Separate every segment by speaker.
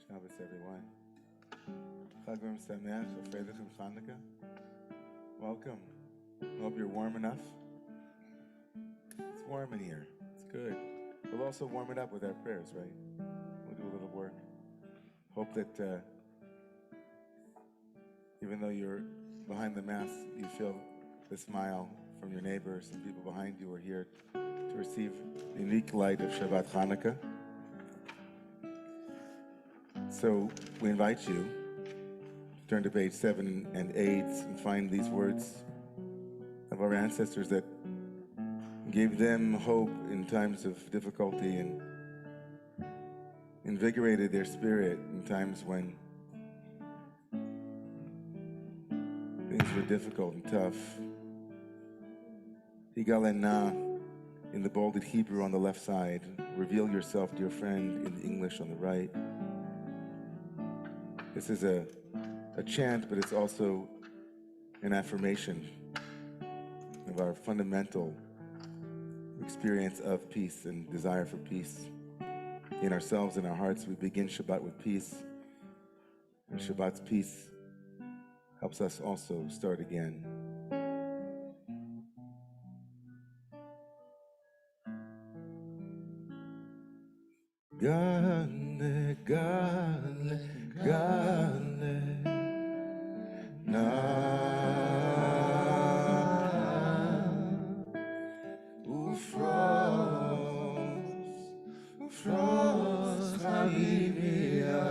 Speaker 1: Shabbos, everyone. Chag Sameach, Afreidichem Hanukkah. Welcome. I hope you're warm enough. It's warm in here. It's good. We'll also warm it up with our prayers, right? We'll do a little work. Hope that even though you're behind the mask, you feel the smile from your neighbors and people behind you are here to receive the unique light of Shabbat Hanukkah. So we invite you to turn to page 7 and 8 and find these words of our ancestors that gave them hope in times of difficulty and invigorated their spirit in times when things were difficult and tough. Higal and Na in the bolded Hebrew on the left side. Reveal yourself, dear friend, in the English on the right. This is a chant, but it's also an affirmation of our fundamental experience of peace and desire for peace in ourselves and our hearts. We begin Shabbat with peace, and Shabbat's peace helps us also start again. Gale, gale, gale, na ufros Havivia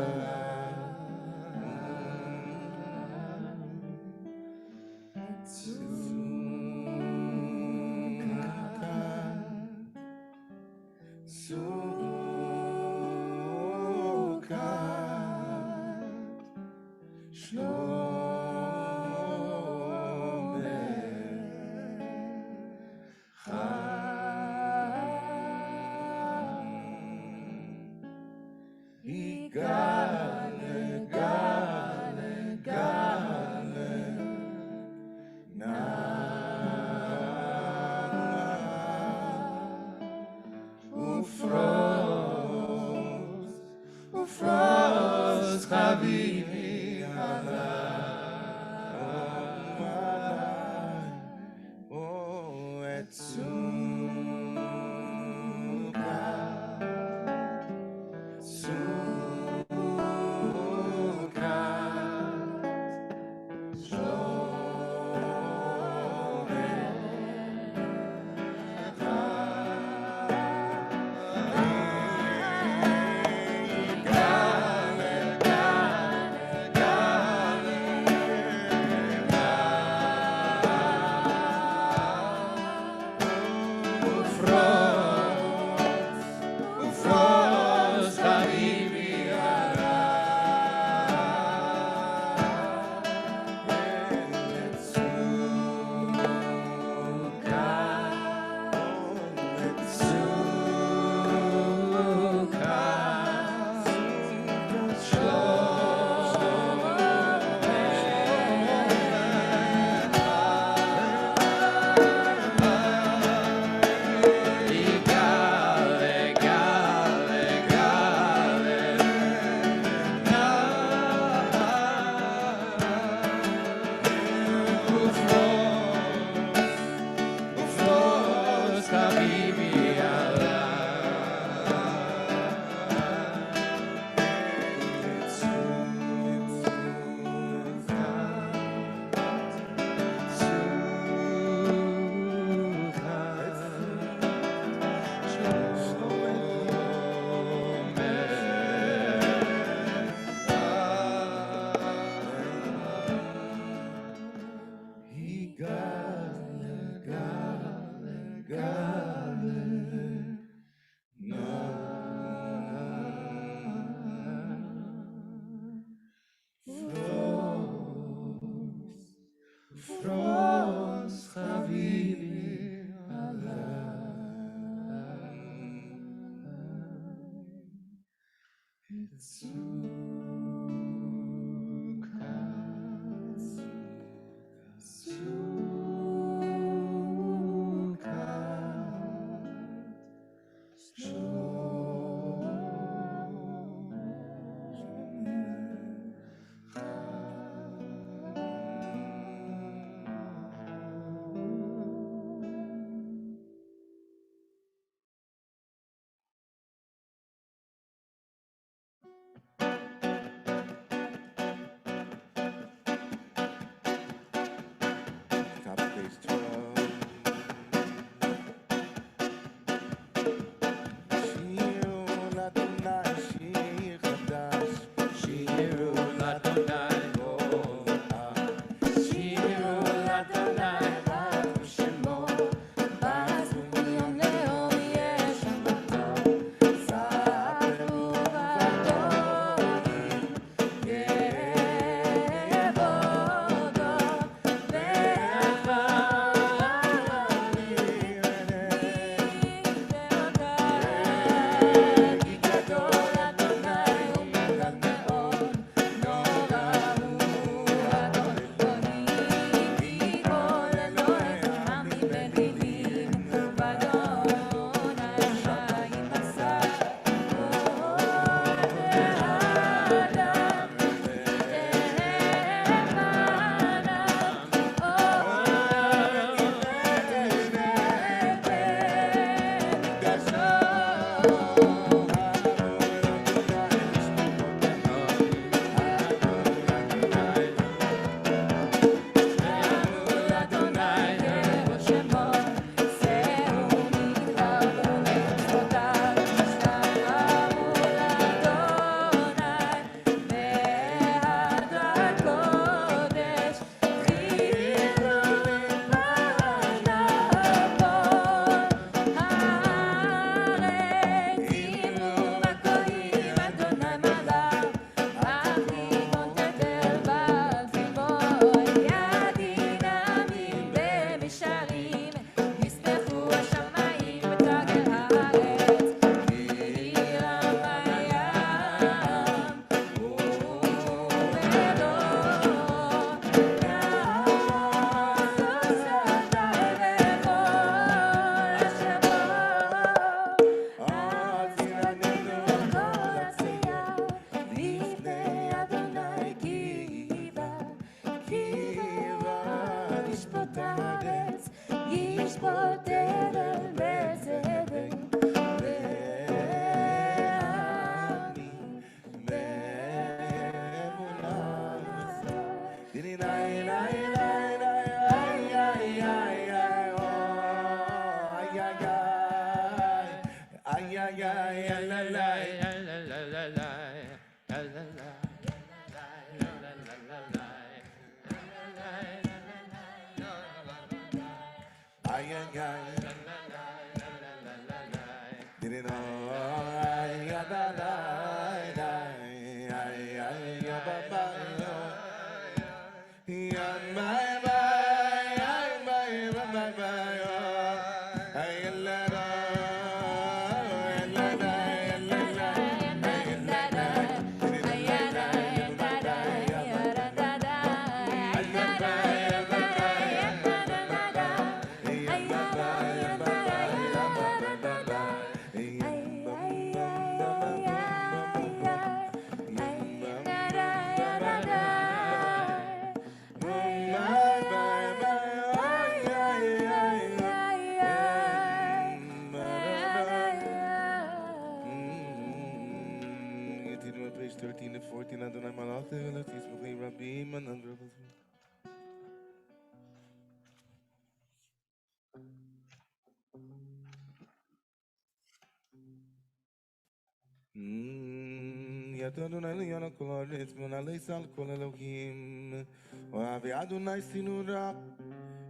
Speaker 1: Adonai Leon Kol Haaretz Monalei Sal Kol Elohim Oavi Adonai Sinura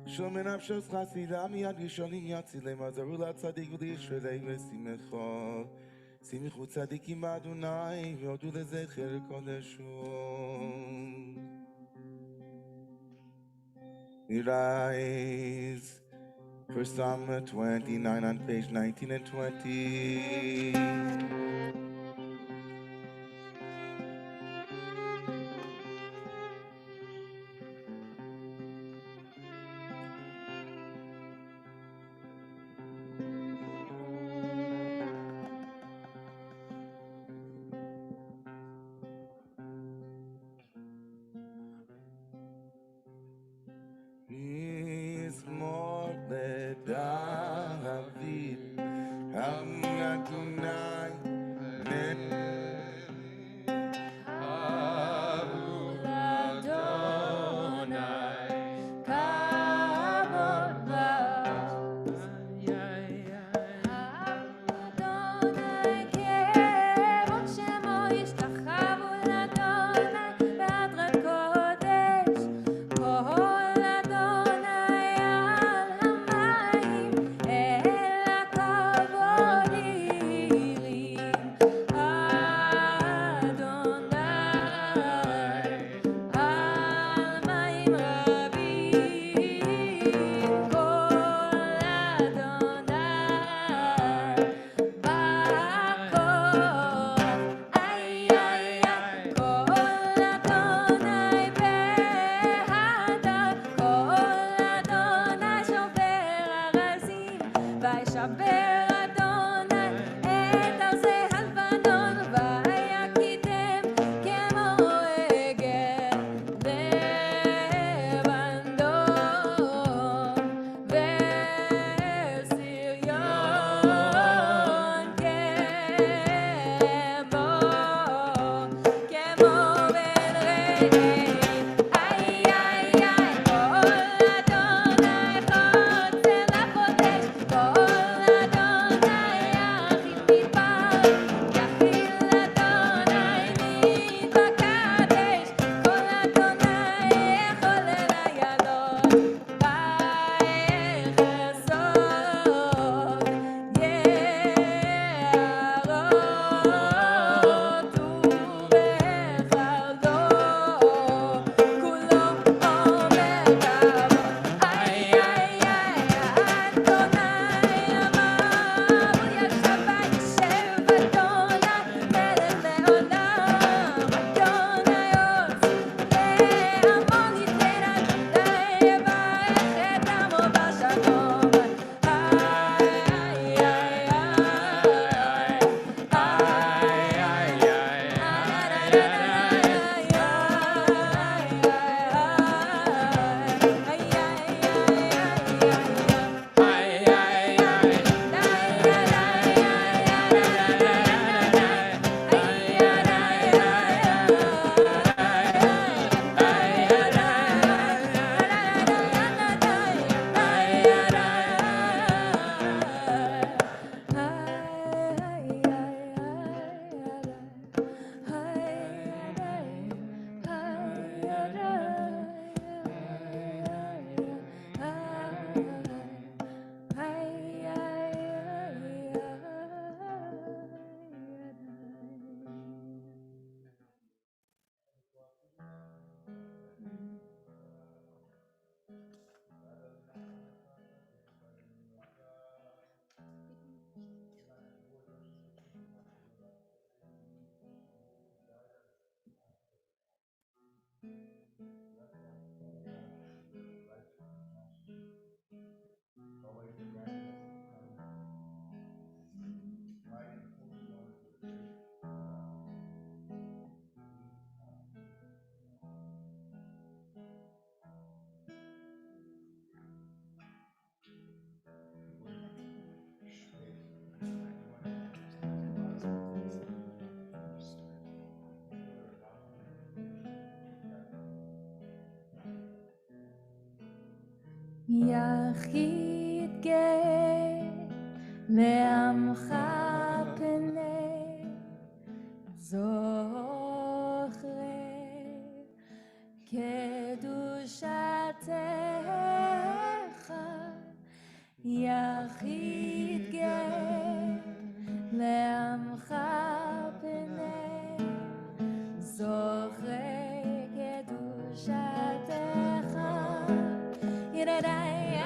Speaker 1: Shomen Avshos Chasidam Yad Yishonim Yatzilem Azaru LaTzadik V'Yishrei V'Simecho Simichu Tzadikim Adonai V'Yodu Lezecher Kodesho. We rise for Psalm 29 on page 19 and 20.
Speaker 2: יחיד גאה לעמך פני זוכרי קדושתך יחיד גאה לעמך פני זוכרי קדושתך ירדאי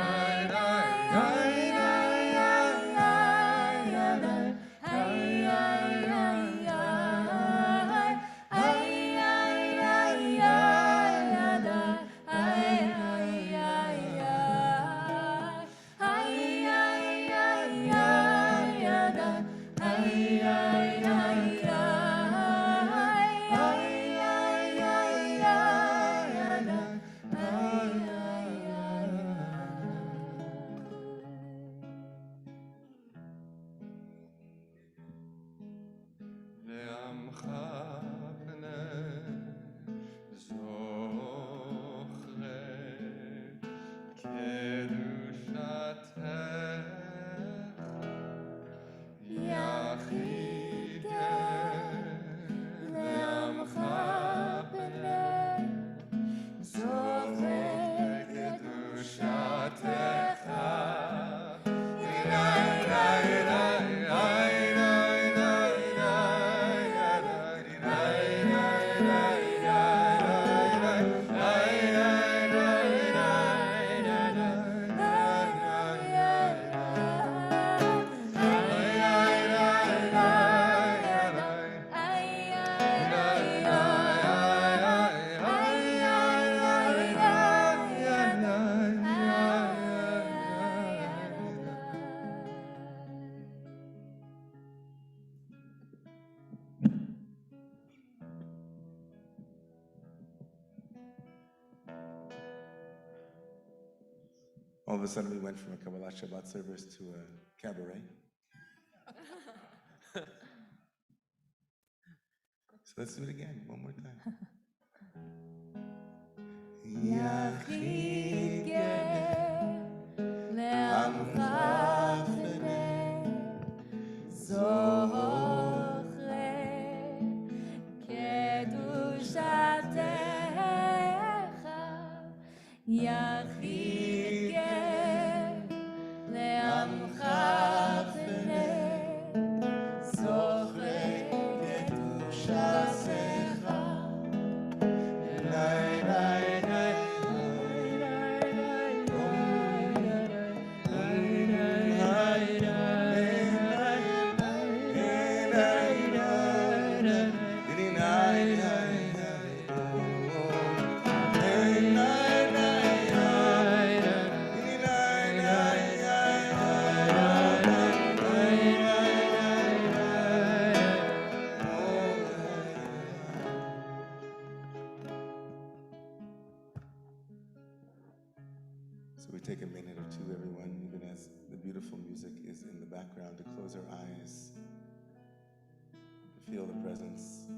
Speaker 1: All of a sudden, we went from a Kabbalat Shabbat service to a cabaret. So let's do it again, one more time.
Speaker 2: יחיד גאה לעמך פני זוכרי קדושתך יחיד גאה לעמך פני זוכרי קדושתך
Speaker 1: So we take a minute or two, everyone, even as the beautiful music is in the background, to close our eyes, to feel the presence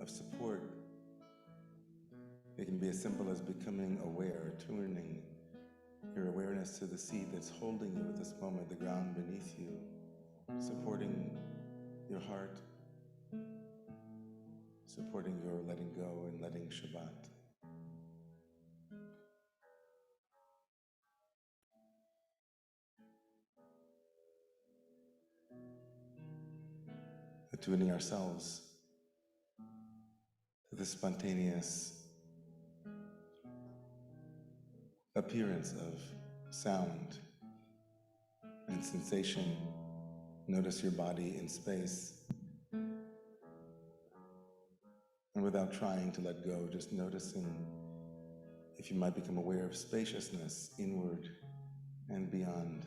Speaker 1: of support. It can be as simple as becoming aware, tuning your awareness to the seed that's holding you at this moment, the ground beneath you, supporting your heart, supporting your letting go and letting Shabbat. Attuning ourselves to the spontaneous appearance of sound and sensation. Notice your body in space. And without trying to let go, just noticing if you might become aware of spaciousness inward and beyond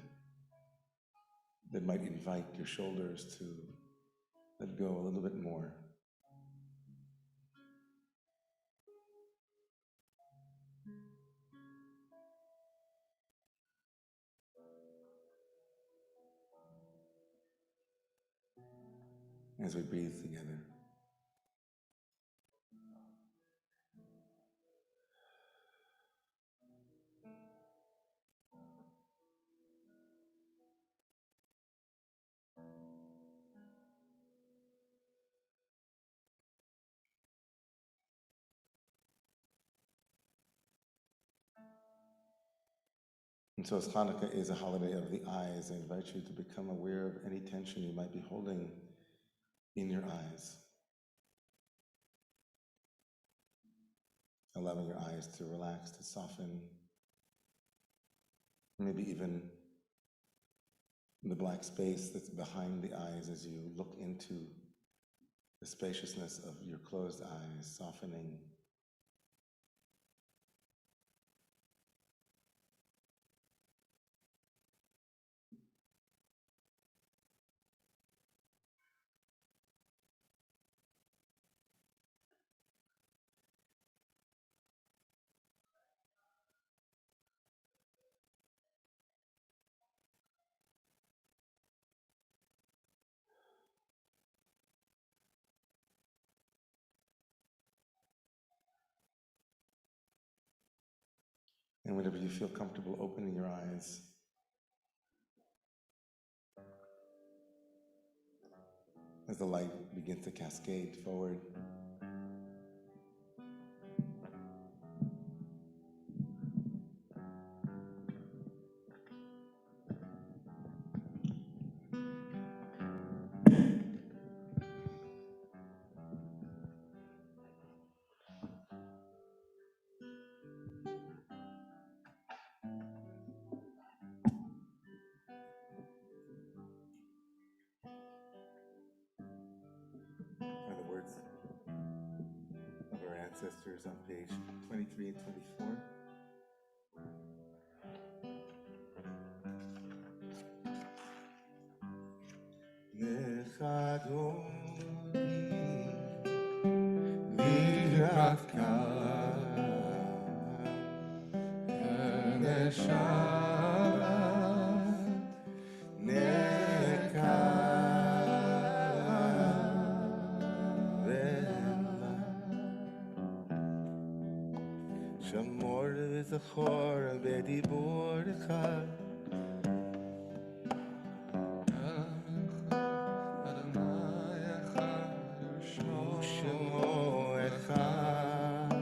Speaker 1: that might invite your shoulders to let go a little bit more. As we breathe together. And so as Hanukkah is a holiday of the eyes, I invite you to become aware of any tension you might be holding in your eyes. Allowing your eyes to relax, to soften, maybe even the black space that's behind the eyes as you look into the spaciousness of your closed eyes, softening. And whenever you feel comfortable opening your eyes, as the light begins to cascade forward, are the words of our ancestors on page 23 and 24. שמור וזכור בדיבורך ושמו אחד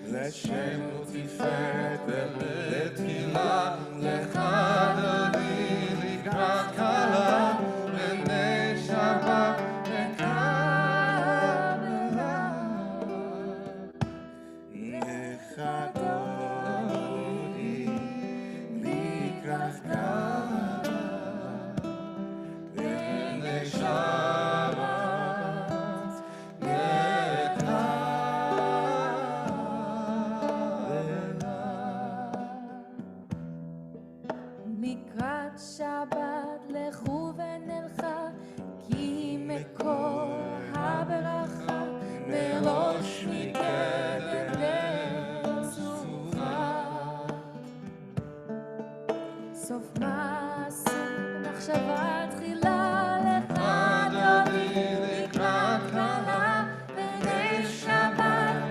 Speaker 1: לשם ותפארת ולתהילה לך אדוני לקראת קלה ונשמה
Speaker 2: לקראת שבת לכו ונלכה, כי מקור הברכה בראש מקדם לסוכה. סוף מעשה במחשבה תחילה לך אדוני לקראת קלה ונשמה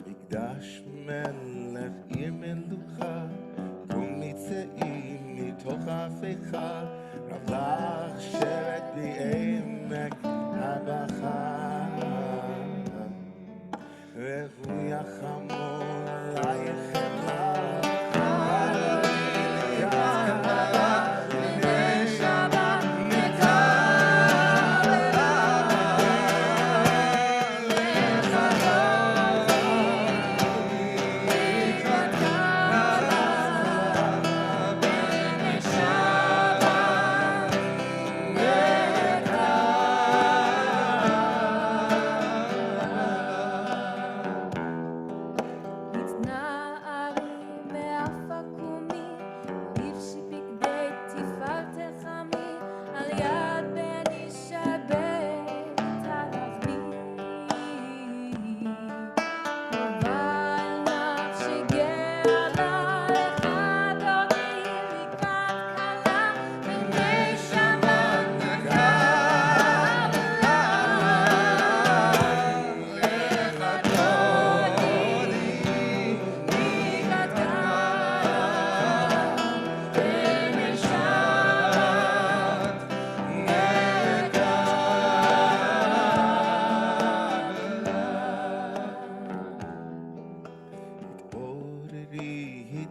Speaker 1: מקדש מלך עיר מלוכה, קום ניצאים מתוך ההפיכה, רב לך שבט בעמק הבכה, והוא יחמור עלייך חמלה.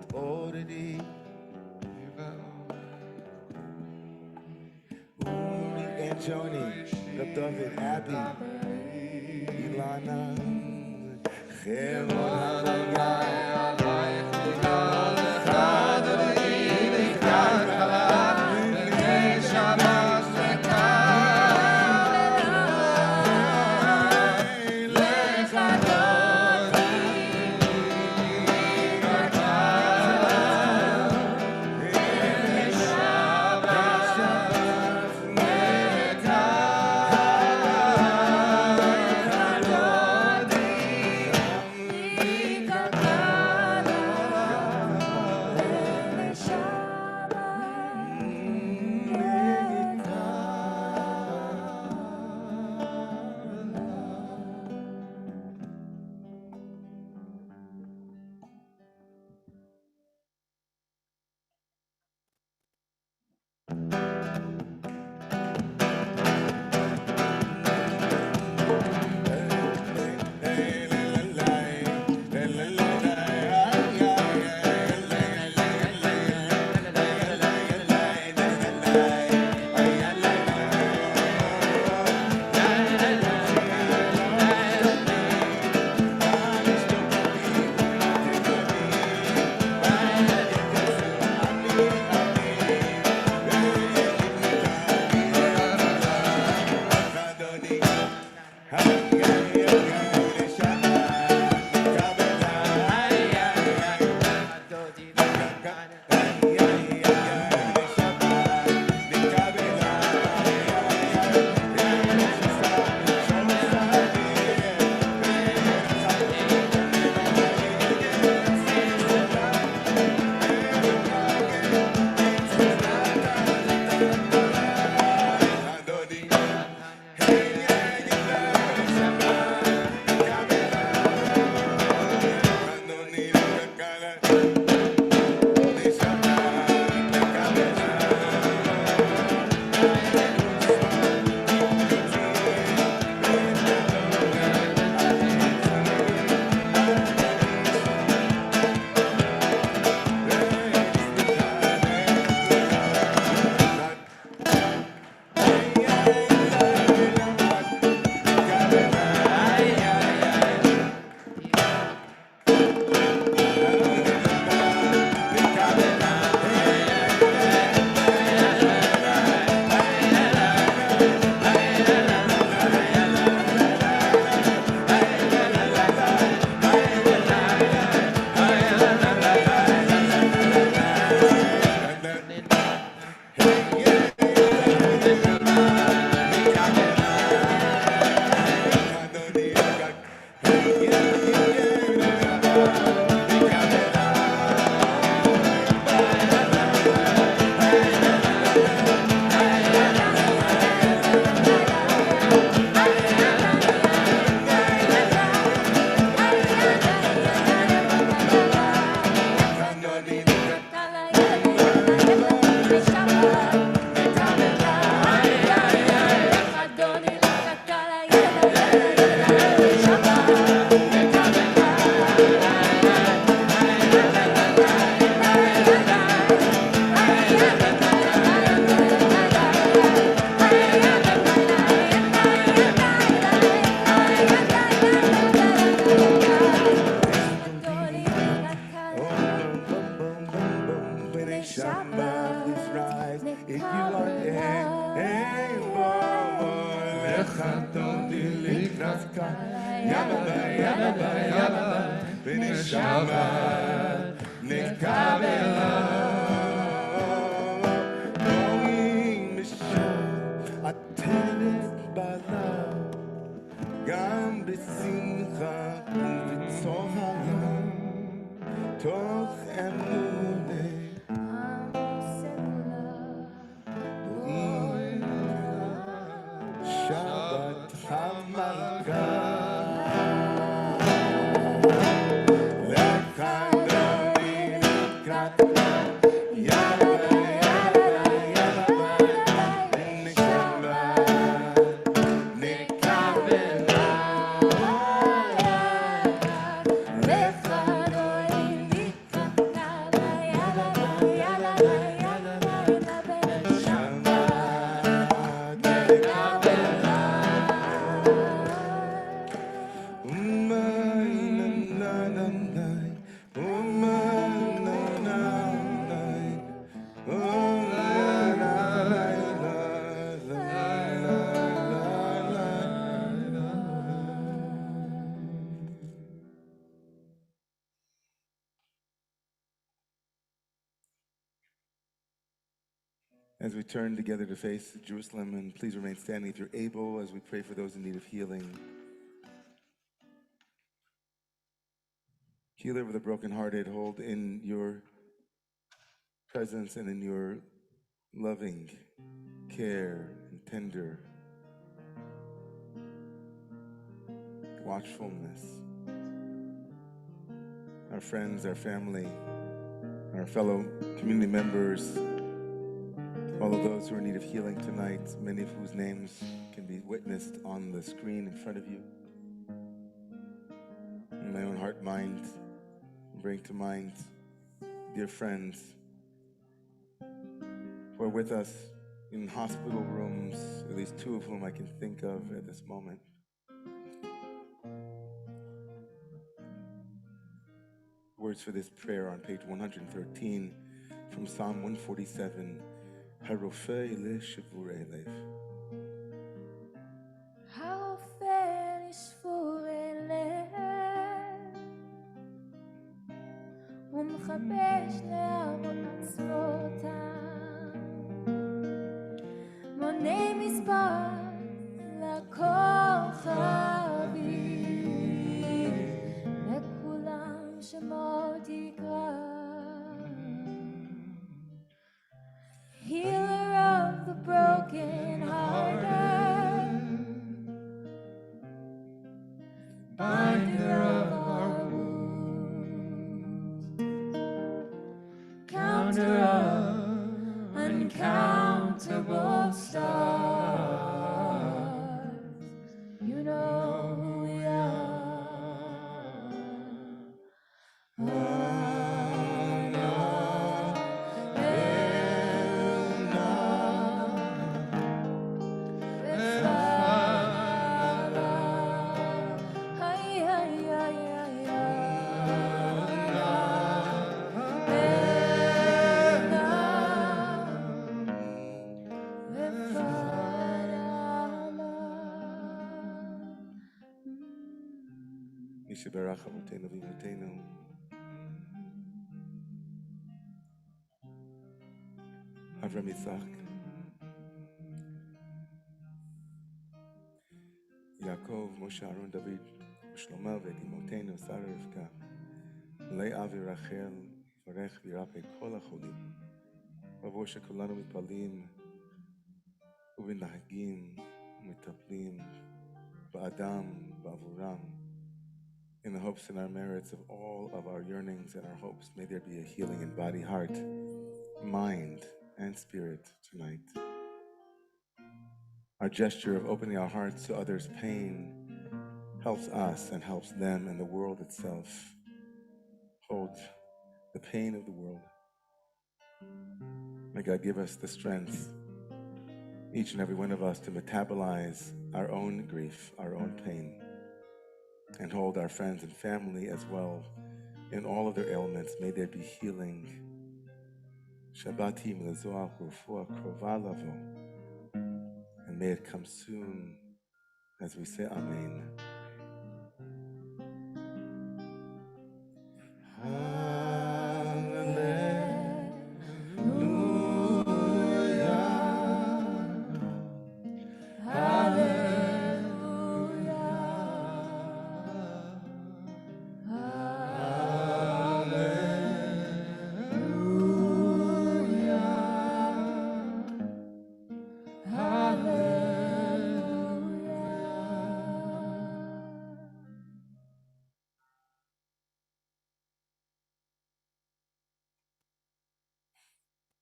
Speaker 1: תתעוררי. Uri and Joni, Reb David, Abby, Ilana, Chemon As we turn together to face Jerusalem, and please remain standing if you're able as we pray for those in need of healing. Healer of the brokenhearted, hold in your presence and in your loving care and tender watchfulness our friends, our family, our fellow community members, all of those who are in need of healing tonight, many of whose names can be witnessed on the screen in front of you. In my own heart, mind, bring to mind dear friends who are with us in hospital rooms, at least two of whom I can think of at this moment. Words for this prayer on page 113 from Psalm 147. Harofeh le shivurei lev.
Speaker 2: הרופא לשבורי לב ומכבש להבות עצמותם מונה מספר לכוכבים לכולם שמות יקרא Healer of the broken hearted, binder of our wounds, counter of uncountable stars, you know who we are.
Speaker 1: Yishaberach Avotenu V'Imotenu. Avram Yitzchak, Yaakov, Moshe, Aaron, David, Shlomo, ואת אמותינו, שרה רבקה, לאה ורחל, יברך וירפא כל החולים, עבור שכולנו מתפללים ומנהגים ומטפלים באדם, בעבורם, in the hopes and our merits of all of our yearnings and our hopes. May there be a healing in body, heart, mind, and spirit tonight. Our gesture of opening our hearts to others' pain helps us and helps them and the world itself. Hold the pain of the world. May God give us the strength, each and every one of us, to metabolize our own grief, our own pain, and hold our friends and family as well in all of their ailments. May there be healing. Shabbatim lezoach u'refuah krova lavo. And may it come soon as we say Amen.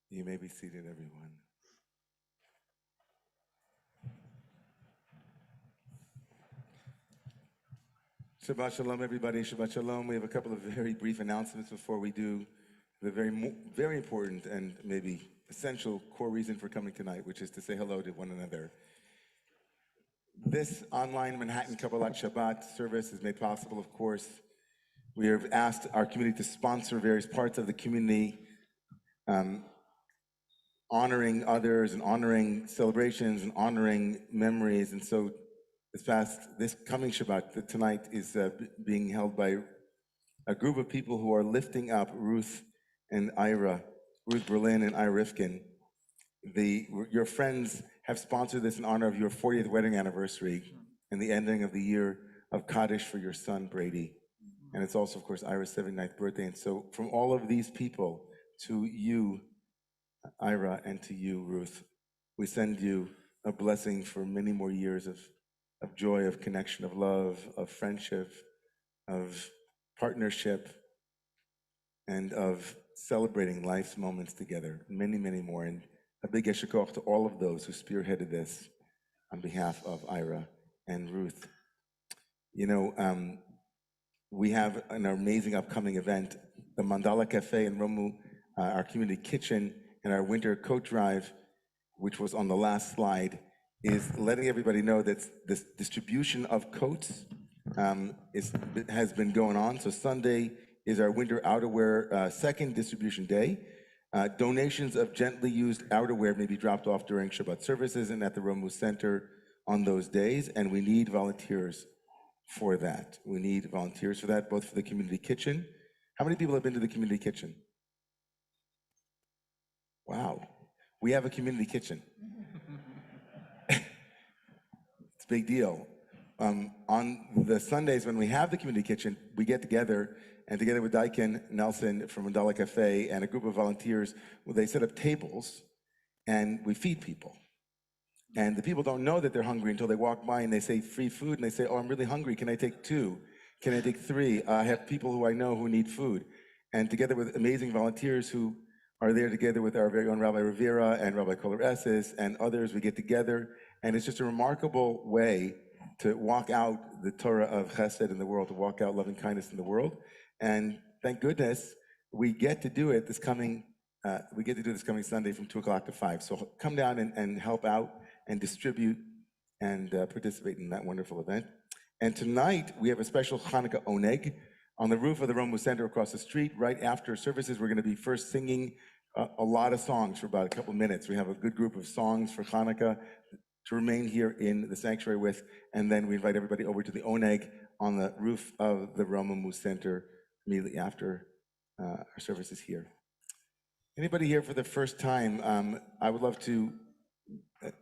Speaker 1: You may be seated, everyone. Shabbat Shalom, everybody. Shabbat Shalom. We have a couple of very brief announcements before we do the very important and maybe essential core reason for coming tonight, which is to say hello to one another. This online Manhattan Kabbalat Shabbat service is made possible, of course. We have asked our community to sponsor various parts of the community, honoring others and honoring celebrations and honoring memories. And so this coming Shabbat, tonight, is being held by a group of people who are lifting up Ruth Berlin and Ira Rifkin. your friends have sponsored this in honor of your 40th wedding anniversary and the ending of the year of Kaddish for your son, Brady. And it's also, of course, Ira's 79th birthday. And so from all of these people, to you, Ira, and to you, Ruth, we send you a blessing for many more years of joy, of connection, of love, of friendship, of partnership, and of celebrating life's moments together. Many, many more. And a big yesher koach to all of those who spearheaded this on behalf of Ira and Ruth. You know, we have an amazing upcoming event, the Mandala Cafe in Romemu, our community kitchen, and our winter coat drive, which was on the last slide, is letting everybody know that this distribution of coats has been going on. So Sunday is our winter outerwear second distribution day. Donations of gently used outerwear may be dropped off during Shabbat services and at the Romemu Center on those days, and we need volunteers for that. We need volunteers for that, both for the community kitchen. How many people have been to the community kitchen? Wow. We have a community kitchen. It's a big deal. On the Sundays when we have the community kitchen, we get together, and together with Daikin Nelson from Mandala Cafe and a group of volunteers, well, they set up tables and we feed people. And the people don't know that they're hungry until they walk by and they say free food, and they say, oh, I'm really hungry. Can I take 2? Can I take 3? I have people who I know who need food. And together with amazing volunteers who are there together with our very own Rabbi Rivera and Rabbi Kolar-Esses and others, we get together. And it's just a remarkable way to walk out the Torah of Chesed in the world, to walk out loving kindness in the world. And thank goodness we get to do it this coming Sunday from 2 o'clock to 5. So come down and help out and distribute and participate in that wonderful event. And tonight we have a special Hanukkah oneg on the roof of the Romemu Center across the street. Right after services, we're going to be first singing a lot of songs for about a couple minutes. We have a good group of songs for Hanukkah to remain here in the sanctuary with, and then we invite everybody over to the oneg on the roof of the Romemu Center immediately after our services here. Anybody here for the first time? I would love to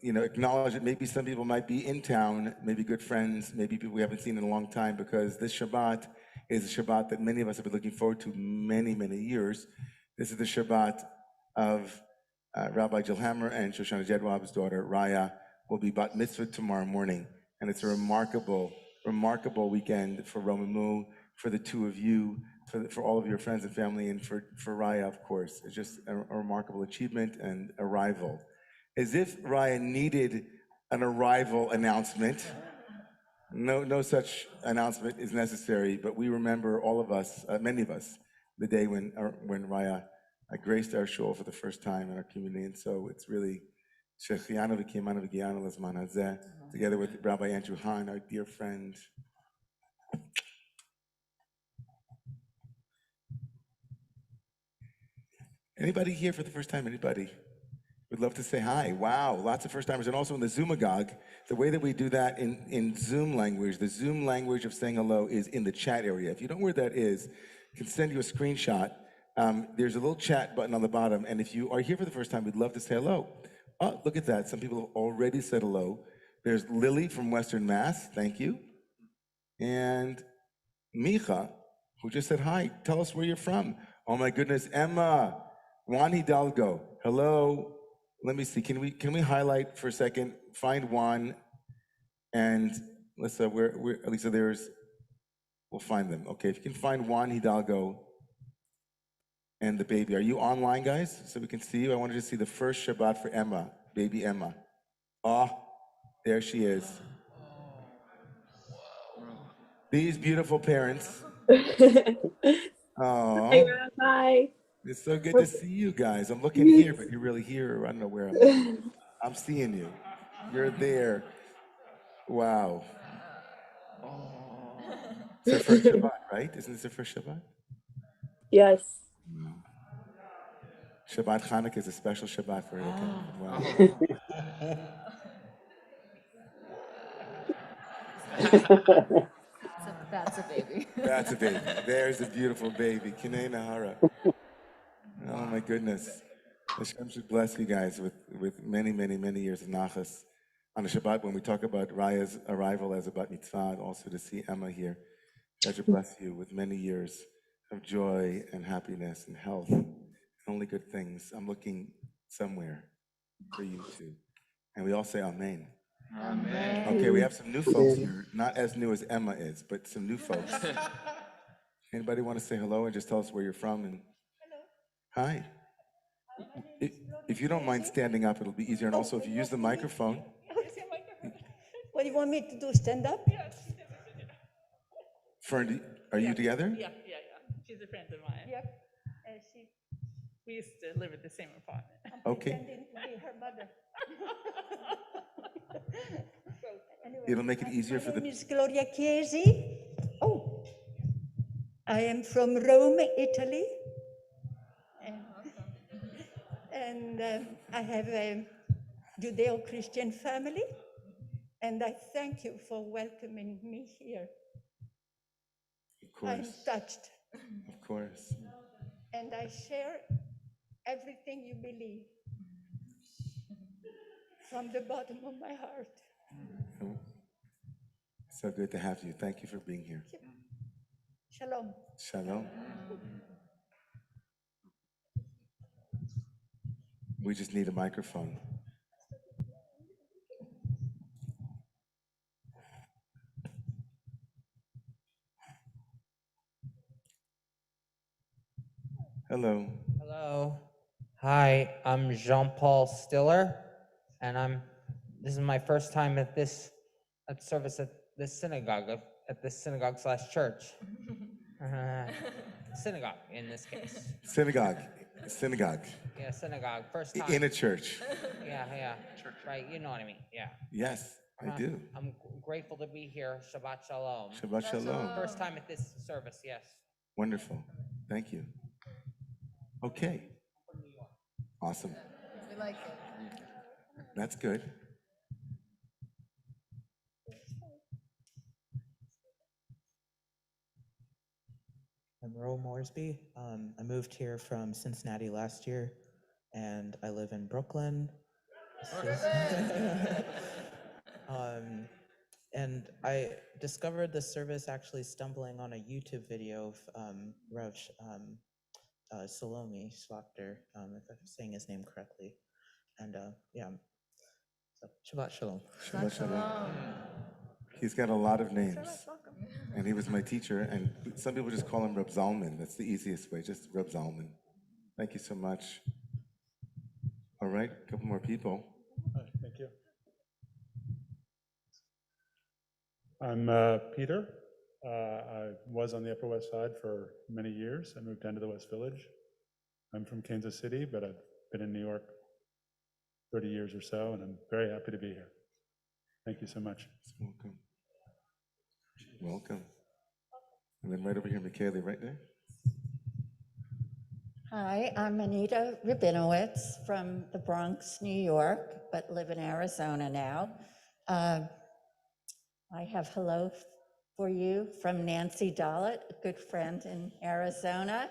Speaker 1: acknowledge that maybe some people might be in town, maybe good friends, maybe people we haven't seen in a long time, because this Shabbat is a Shabbat that many of us have been looking forward to many, many years. This is the Shabbat of Rabbi Jilhammer and Shoshana Jedwab's daughter, Raya, will be bat mitzvah tomorrow morning. And it's a remarkable, remarkable weekend for Romemu, for the two of you, for all of your friends and family, and for Raya, of course. It's just a remarkable achievement and arrival. As if Raya needed an arrival announcement. No such announcement is necessary, but we remember, all of us, many of us, the day when Raya graced our shul for the first time in our community. And so it's really Shechianu v'kiyamanu v'giyanu l'zman hazeh, together with Rabbi Andrew Hahn, our dear friend. Anybody here for the first time? Anybody? We'd love to say hi. Wow, lots of first timers. And also in the Zoomagog, the way that we do that in Zoom language, the Zoom language of saying hello is in the chat area. If you don't know where that is, I can send you a screenshot. There's a little chat button on the bottom, and if you are here for the first time, we'd love to say hello. Oh, look at that. Some people have already said hello. There's Lily from Western Mass. Thank you. And Micha, who just said hi. Tell us where you're from. Oh my goodness, Emma. Juan Hidalgo. Hello. Let me see. Can we highlight for a second? Find Juan, and let's where Lisa, we'll find them. Okay, if you can find Juan Hidalgo and the baby. Are you online, guys? So we can see you. I wanted to see the first Shabbat for Emma, baby Emma. Ah, there she is. These beautiful parents. Oh.
Speaker 3: Hi, Rabbi.
Speaker 1: It's so good to see you guys. I'm looking here, but you're really here. I don't know where I'm at. I'm seeing you. You're there. Wow. It's her first Shabbat, right? Isn't this her first Shabbat?
Speaker 3: Yes.
Speaker 1: Shabbat Hanukkah is a special Shabbat for her. Wow.
Speaker 2: That's a baby.
Speaker 1: That's a baby. There's a beautiful baby. Kinei Nahara. Oh my goodness. Hashem should bless you guys with many, many, many years of nachas. On the Shabbat, when we talk about Raya's arrival as a bat mitzvah, and also to see Emma here, God should bless you with many years of joy and happiness and health, and only good things. I'm looking somewhere for you too. And we all say Amen.
Speaker 2: Amen.
Speaker 1: Okay, we have some new folks here, not as new as Emma is, but some new folks. Anybody want to say hello and just tell us where you're from? And hi. If you don't mind standing up, it'll be easier. And also, if you use the microphone.
Speaker 4: What do you want me to do, stand up?
Speaker 1: Fern, are you together?
Speaker 5: Yeah. She's a friend of mine.
Speaker 4: Yep.
Speaker 5: We used to live in the same apartment.
Speaker 1: Okay.
Speaker 4: Pretending to be her mother. Anyway,
Speaker 1: It'll make it easier for
Speaker 4: my name
Speaker 1: the.
Speaker 4: is Gloria Chiesi. Oh, I am from Rome, Italy. And I have a Judeo-Christian family. And I thank you for welcoming me here.
Speaker 1: Of
Speaker 4: I'm
Speaker 1: course.
Speaker 4: touched.
Speaker 1: Of course.
Speaker 4: And I share everything you believe from the bottom of my heart.
Speaker 1: So good to have you. Thank you for being here.
Speaker 4: Shalom.
Speaker 1: Shalom. We just need a microphone. Hello.
Speaker 6: Hello. Hi, I'm Jean-Paul Stiller, and this is my first time at service at this synagogue slash church. Synagogue in this case.
Speaker 1: Synagogue.
Speaker 6: Yeah, synagogue, first time.
Speaker 1: In a church.
Speaker 6: Yeah. Right, you know what I mean, yeah.
Speaker 1: Yes, I do.
Speaker 6: I'm grateful to be here. Shabbat Shalom.
Speaker 1: Shabbat Shalom.
Speaker 6: First time at this service, yes.
Speaker 1: Wonderful. Thank you. Okay. Awesome.
Speaker 2: We like it.
Speaker 1: That's good.
Speaker 7: I'm Ro Moresby. I moved here from Cincinnati last year, and I live in Brooklyn. And I discovered this service actually stumbling on a YouTube video of Rav Salome Slaughter, if I'm saying his name correctly. And so Shabbat Shalom.
Speaker 1: Shabbat Shalom. He's got a lot of names. And he was my teacher, and some people just call him Reb Zalman. That's the easiest way, just Reb Zalman. Thank you so much. All right, a couple more people.
Speaker 8: Thank you. I'm Peter. I was on the Upper West Side for many years. I moved down to the West Village. I'm from Kansas City, but I've been in New York 30 years or so, and I'm very happy to be here. Thank you so much.
Speaker 1: Welcome. Welcome. And then right over here, Michaeli, right there.
Speaker 9: Hi, I'm Anita Rabinowitz from the Bronx, New York, but live in Arizona now. I have hello for you from Nancy Dollett, a good friend in Arizona,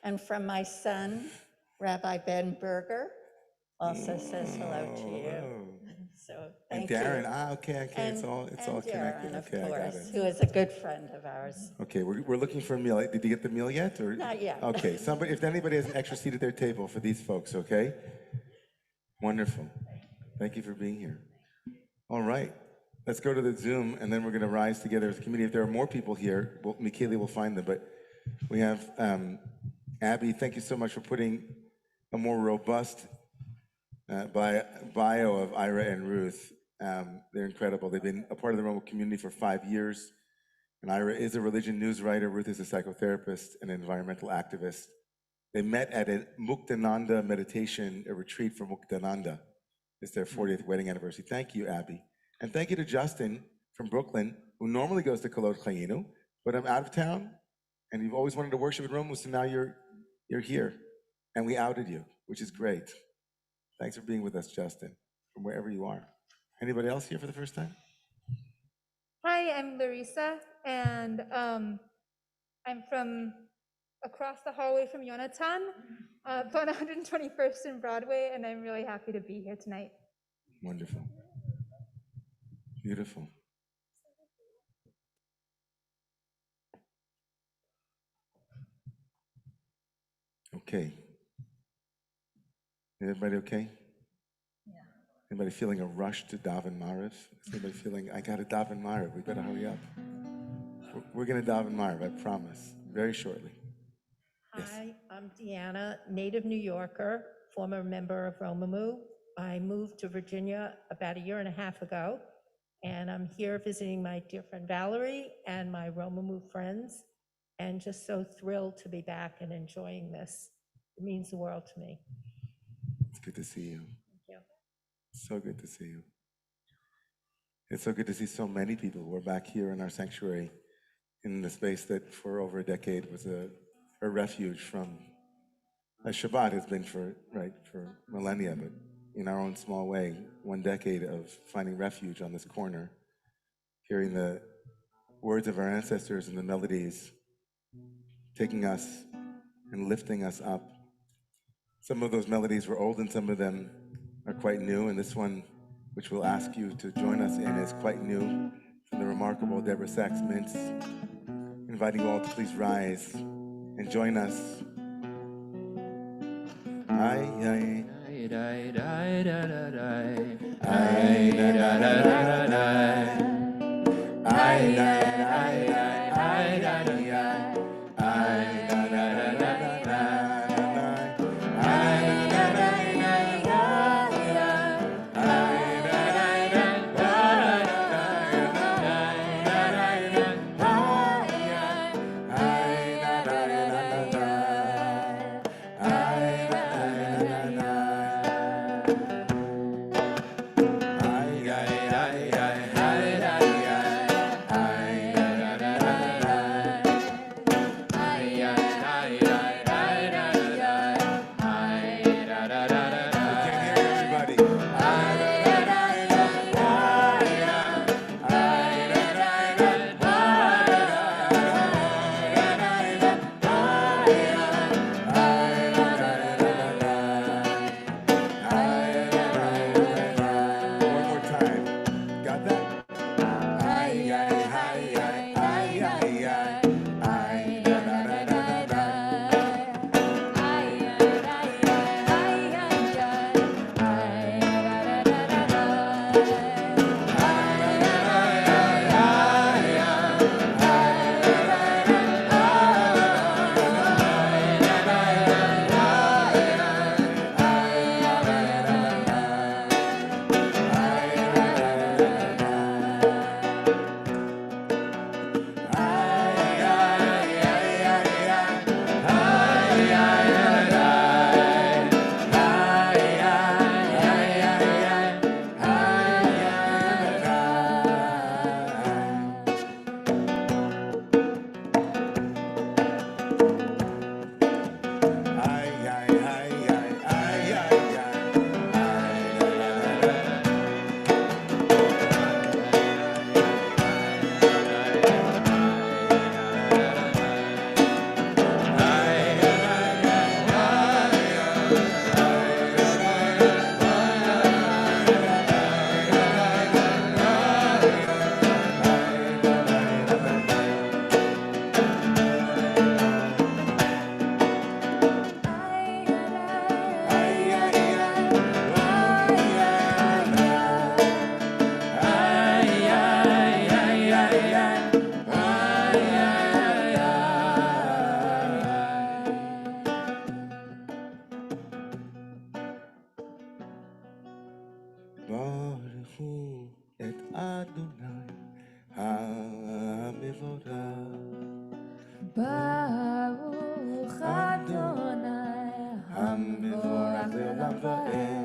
Speaker 9: and from my son, Rabbi Ben Berger, also says hello to you.
Speaker 1: Hello.
Speaker 9: So
Speaker 1: And
Speaker 9: thank you.
Speaker 1: Darren, okay, it's all
Speaker 9: And
Speaker 1: connected.
Speaker 9: Darren, of
Speaker 1: Okay, I got
Speaker 9: course,
Speaker 1: it.
Speaker 9: who is a good friend of ours.
Speaker 1: Okay, we're looking for a meal. Did you get the meal yet? Or?
Speaker 9: Not yet.
Speaker 1: Okay, if anybody has an extra seat at their table for these folks, okay? Wonderful. Thank you for being here. All right, let's go to the Zoom, and then we're going to rise together as a community. If there are more people here, Michaeli will find them, but we have Abby. Thank you so much for putting a more robust bio of Ira and Ruth. They're incredible. They've been a part of the Romemu community for 5 years. And Ira is a religion news writer. Ruth is a psychotherapist and an environmental activist. They met at a Muktananda meditation, a retreat for Muktananda. It's their 40th wedding anniversary. Thank you, Abby. And thank you to Justin from Brooklyn, who normally goes to Kolot Chayinu, but I'm out of town, and you've always wanted to worship at Romemu, so now you're here. And we outed you, which is great. Thanks for being with us, Justin, from wherever you are. Anybody else here for the first time?
Speaker 10: Hi, I'm Larissa, and I'm from across the hallway from Yonatan, on 121st and Broadway, and I'm really happy to be here tonight.
Speaker 1: Wonderful. Beautiful. Okay. Everybody okay? Yeah. Anybody feeling a rush to daven Mariv? Is anybody feeling, I got to daven Mariv, we better hurry up? We're going to daven Mariv, I promise, very shortly. Yes.
Speaker 11: Hi, I'm Deanna, native New Yorker, former member of Romemu. I moved to Virginia about 1.5 years ago, and I'm here visiting my dear friend Valerie and my Romemu friends, and just so thrilled to be back and enjoying this. It means the world to me.
Speaker 1: It's good to see you.
Speaker 11: Thank you.
Speaker 1: So good to see you. It's so good to see so many people who are back here in our sanctuary, in the space that for over a decade was a refuge from, as Shabbat has been for millennia, but in our own small way, 1 decade of finding refuge on this corner, hearing the words of our ancestors and the melodies taking us and lifting us up. Some of those melodies were old and some of them are quite new, and this one, which we'll ask you to join us in, is quite new, from the remarkable Deborah Sachs-Mintz. Inviting you all to please rise and join us.
Speaker 2: Baruch Adonai Hamvorach Leolam Va'ed.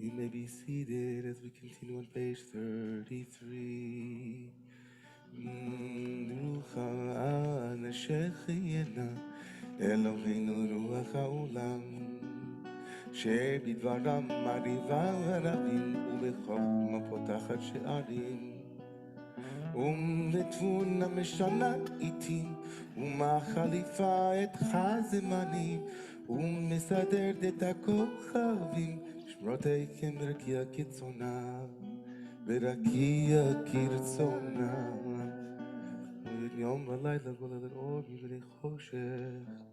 Speaker 1: You may be seated. 33. Rucha neshechiyena Eloheinu ruach haolam שבדברם מריבה ורבים ובחוכמה פותחת שערים ולתבונה משנת עיתים ומחליפה את חזמנים ומסדרת את הכוכבים שמרותי כמרקיע כצאנה ורקיע כרצונה יום ולילה גוללת אור מבלי חושך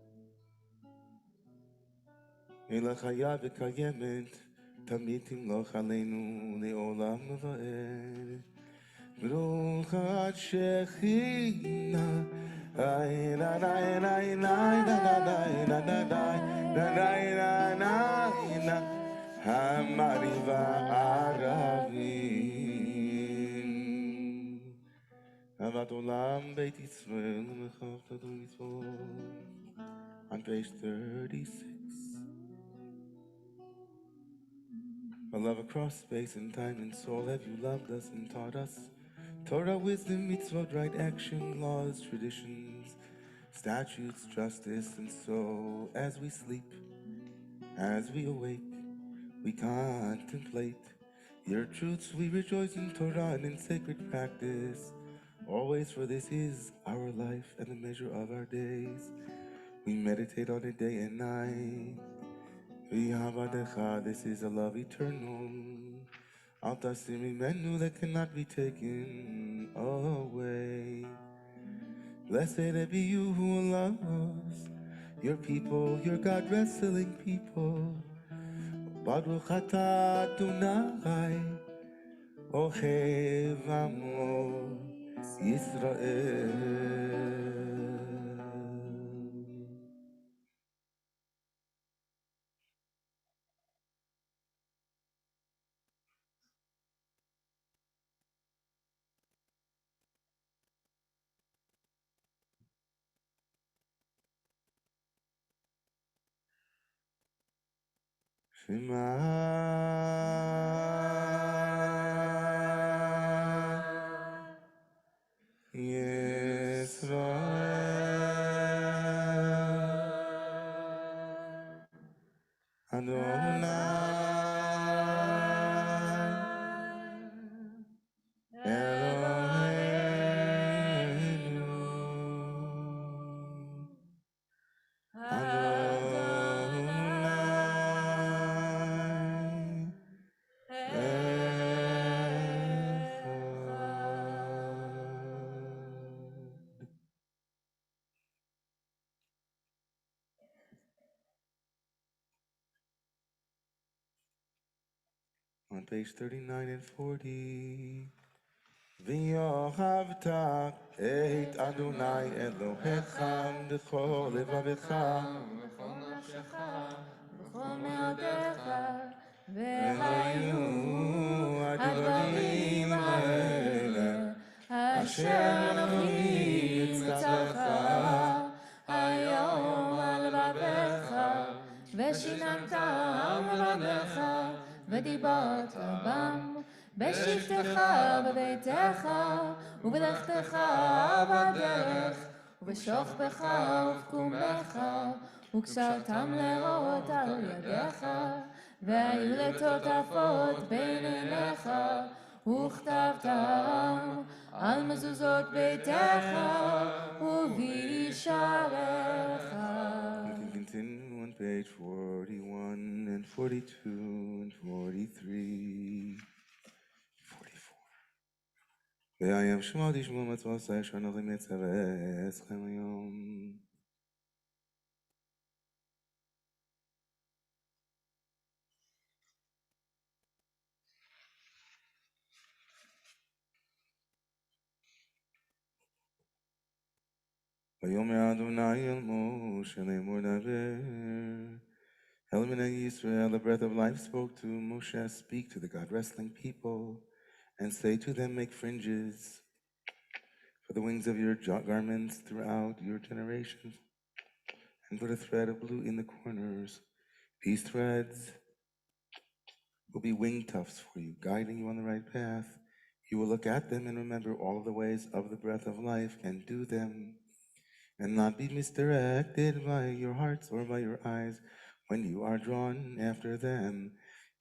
Speaker 1: אלא חיה וקיימת, תמיד תמלוך עלינו לעולם ועד. ברוך עד שכינה, איי נה נה נה נה נה נה נה נה נה המריבה ערבים. אהבת עולם בית ישראל ומחבת אדון מצוות. On page 36. A love across space and time and soul, have you loved us and taught us? Torah, wisdom, mitzvot, right action, laws, traditions, statutes, justice, and so as we sleep, as we awake, we contemplate your truths. We rejoice in Torah and in sacred practice. Always, for this is our life and the measure of our days. We meditate on it day and night. This is a love eternal. Menu that cannot be taken away. Blessed be you who love us, your people, your God wrestling people. Baruch atah Adonai, Ohev Amo Yisrael. Shema Yisrael Adonai Eloheinu Adonai On page 39 and 40. ואהבת את אדוני אלוהיך בכל לבבך
Speaker 2: ובכל נפשך ובכל מאודיך והיו הדברים האלה אשר אנוכי מצווך היום על לבביך ושיננתם לבביך ודיברת בם בשבתך בביתך ובלכתך בדרך ובשוכבך ובקומך וקשרתם לראות על ידיך והיו לטוטפות בין עיניך וכתבתם על מזוזות ביתך ובישעריך.
Speaker 1: We can continue on page 41 and 42 and 43. 44. והים שמוע תשמעו מצוותיי שאנוכי מצווה אתכם היום. ויאמר אדוני אל משה לאמור דבר. Element Israel, the breath of life spoke to Moshe, speak to the God wrestling people, and say to them, make fringes for the wings of your garments throughout your generations, and put a thread of blue in the corners. These threads will be wing tufts for you, guiding you on the right path. You will look at them and remember all of the ways of the breath of life and do them, and not be misdirected by your hearts or by your eyes when you are drawn after them.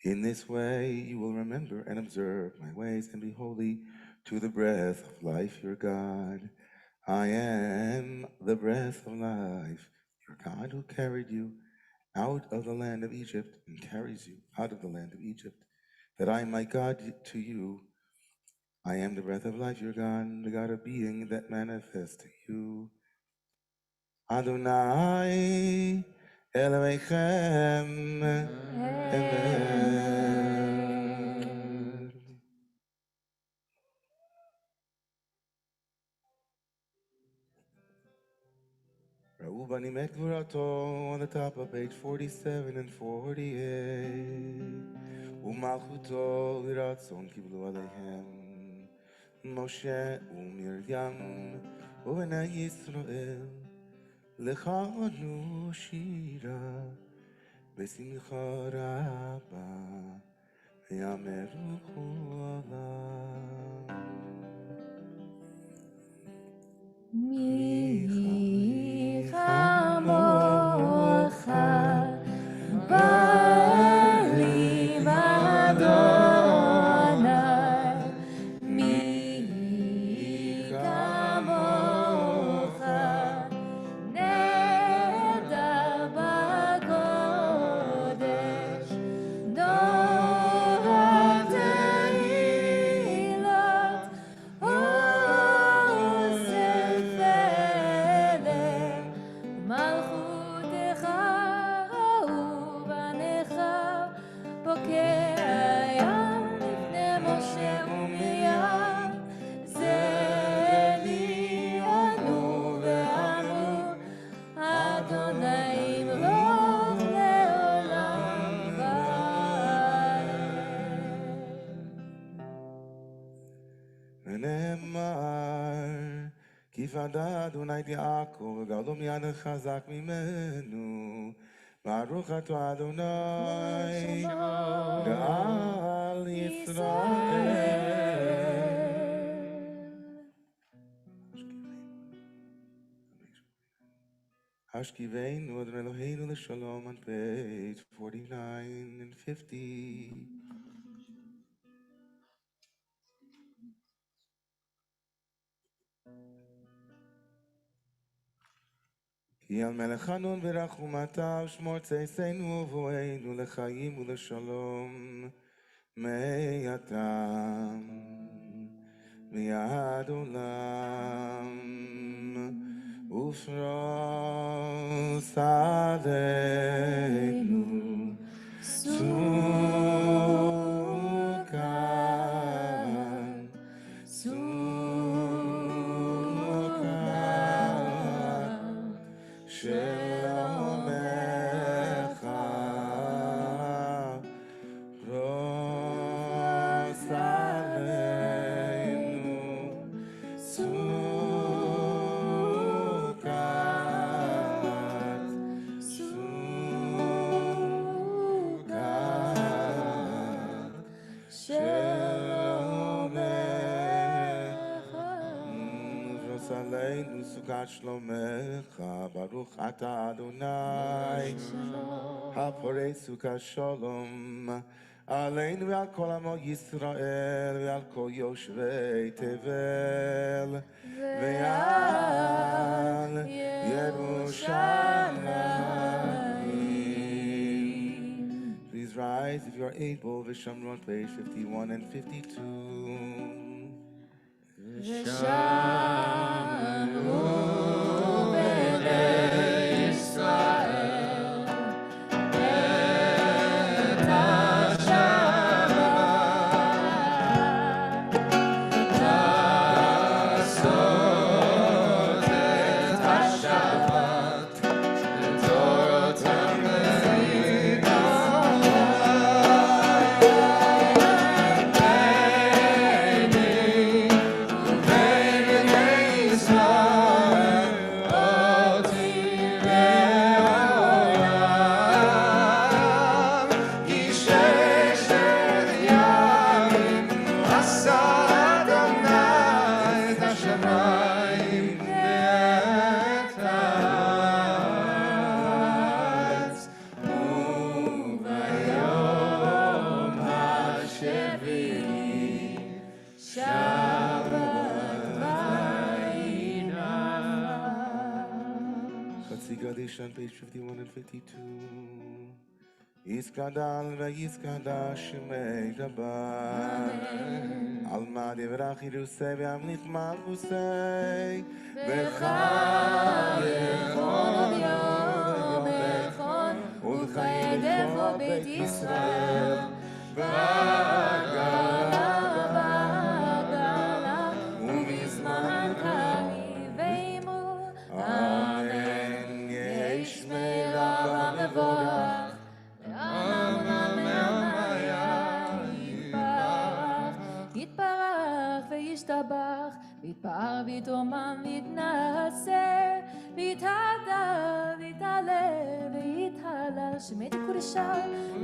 Speaker 1: In this way, you will remember and observe my ways and be holy to the breath of life, your God. I am the breath of life, your God, who carried you out of the land of Egypt and carries you out of the land of Egypt, that I am my God to you. I am the breath of life, your God, the God of being that manifests to you. Adonai Elohechem Emer. Ra'u bani mekvurato on the top of page 47 and 48. Umalchuto v'ratzon kiblu aleihem Moshe u'Miriam u'bnei Yisrael l'chanu shira v'simcha rabba v'yameru cholam.
Speaker 2: Mi chamocha bali Adonai, mi kamocha neder b'kodesh, Dor Tehilot,
Speaker 1: ונאמר, כי פדה אדוני את יעקב, וגאלו מיד חזק ממנו. ברוך אתה אדוני, גאל ישראל. השכיבנו אדוני אלוהינו לשלום, on page 49 and 50. כי על מלך חנון ורחומתה ושמור צאצאינו ובואנו לחיים ולשלום מעתם מיד עולם ופרוס עלינו סוכן שלומך פרוס עלינו סוכת שלומך, ברוך אתה אדוני, הפורש סוכת שלום, עלינו ועל כל עמו ישראל ועל כל יושבי תבל ועל ירושלים. Please rise if you are able, Vishamru on page 51 and 52.
Speaker 2: Hey
Speaker 1: Addition, page 51 and 52. Yiskadal ve'yiskada shemei Shabbat. Alma divrach yirusei ve'amlich malvusei.
Speaker 2: V'chayechon v'yom echon U'chaydecho beit Yisrael V'agala v'agala U'bizman kariv v'imru Amen Yesh me'olam mevorach יתברך וישתבח, ויתפאר ויתרומם ויתנשא, ויתהדר ויתעלה ויתהלל, שמי קודשה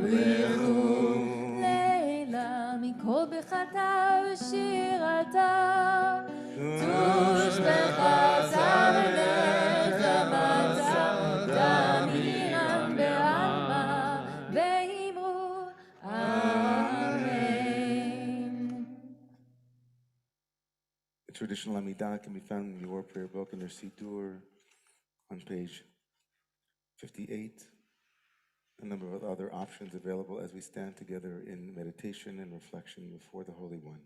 Speaker 2: בריחו לילה מכל בחטא ושירתה, תושבחה ונחמתה, דמירם בעלמא, ואמרו
Speaker 1: The traditional Amidah can be found in your prayer book in your Siddur on page 58. A number of other options available as we stand together in meditation and reflection before the Holy One.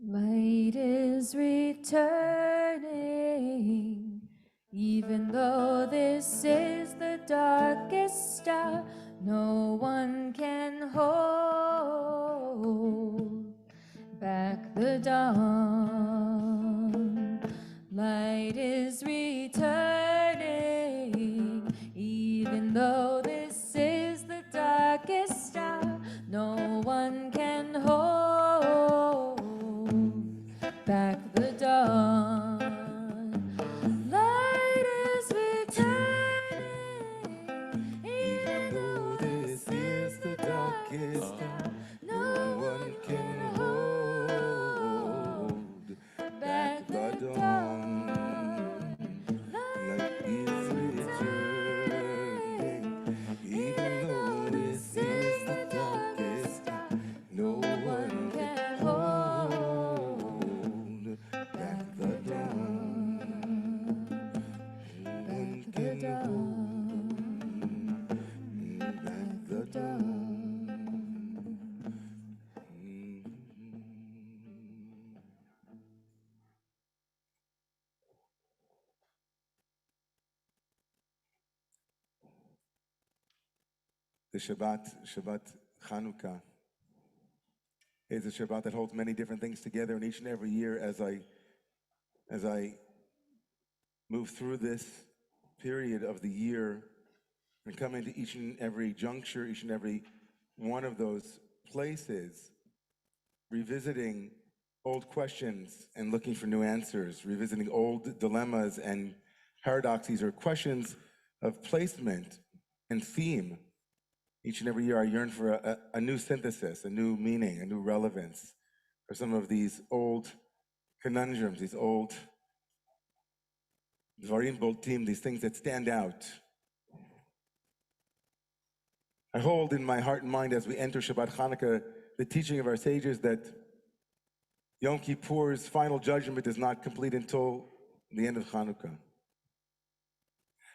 Speaker 2: Light is returning, even though this is the darkest hour, no one can hold back the dawn. Light is returning, even though this is the darkest hour. No one can hold back the dawn. Light is returning, even though this is the darkest hour. No one can hold back the dawn. Light is returning, even though this is the darkest hour. No one can hold back the dawn. Back the dawn. Back the dawn. The Shabbat Hanukkah, is a Shabbat that holds many different things together, and each and every year as I move through this period of the year and come into each and every juncture, each and every one of those places, revisiting old questions and looking for new answers, revisiting old dilemmas and paradoxes or questions of placement and theme. Each and every year I yearn for a new synthesis, a new meaning, a new relevance for some of these old conundrums, these old dvarim boltim, these things that stand out. I hold in my heart and mind as we enter Shabbat Hanukkah the teaching of our sages that Yom Kippur's final judgment is not complete until the end of Hanukkah.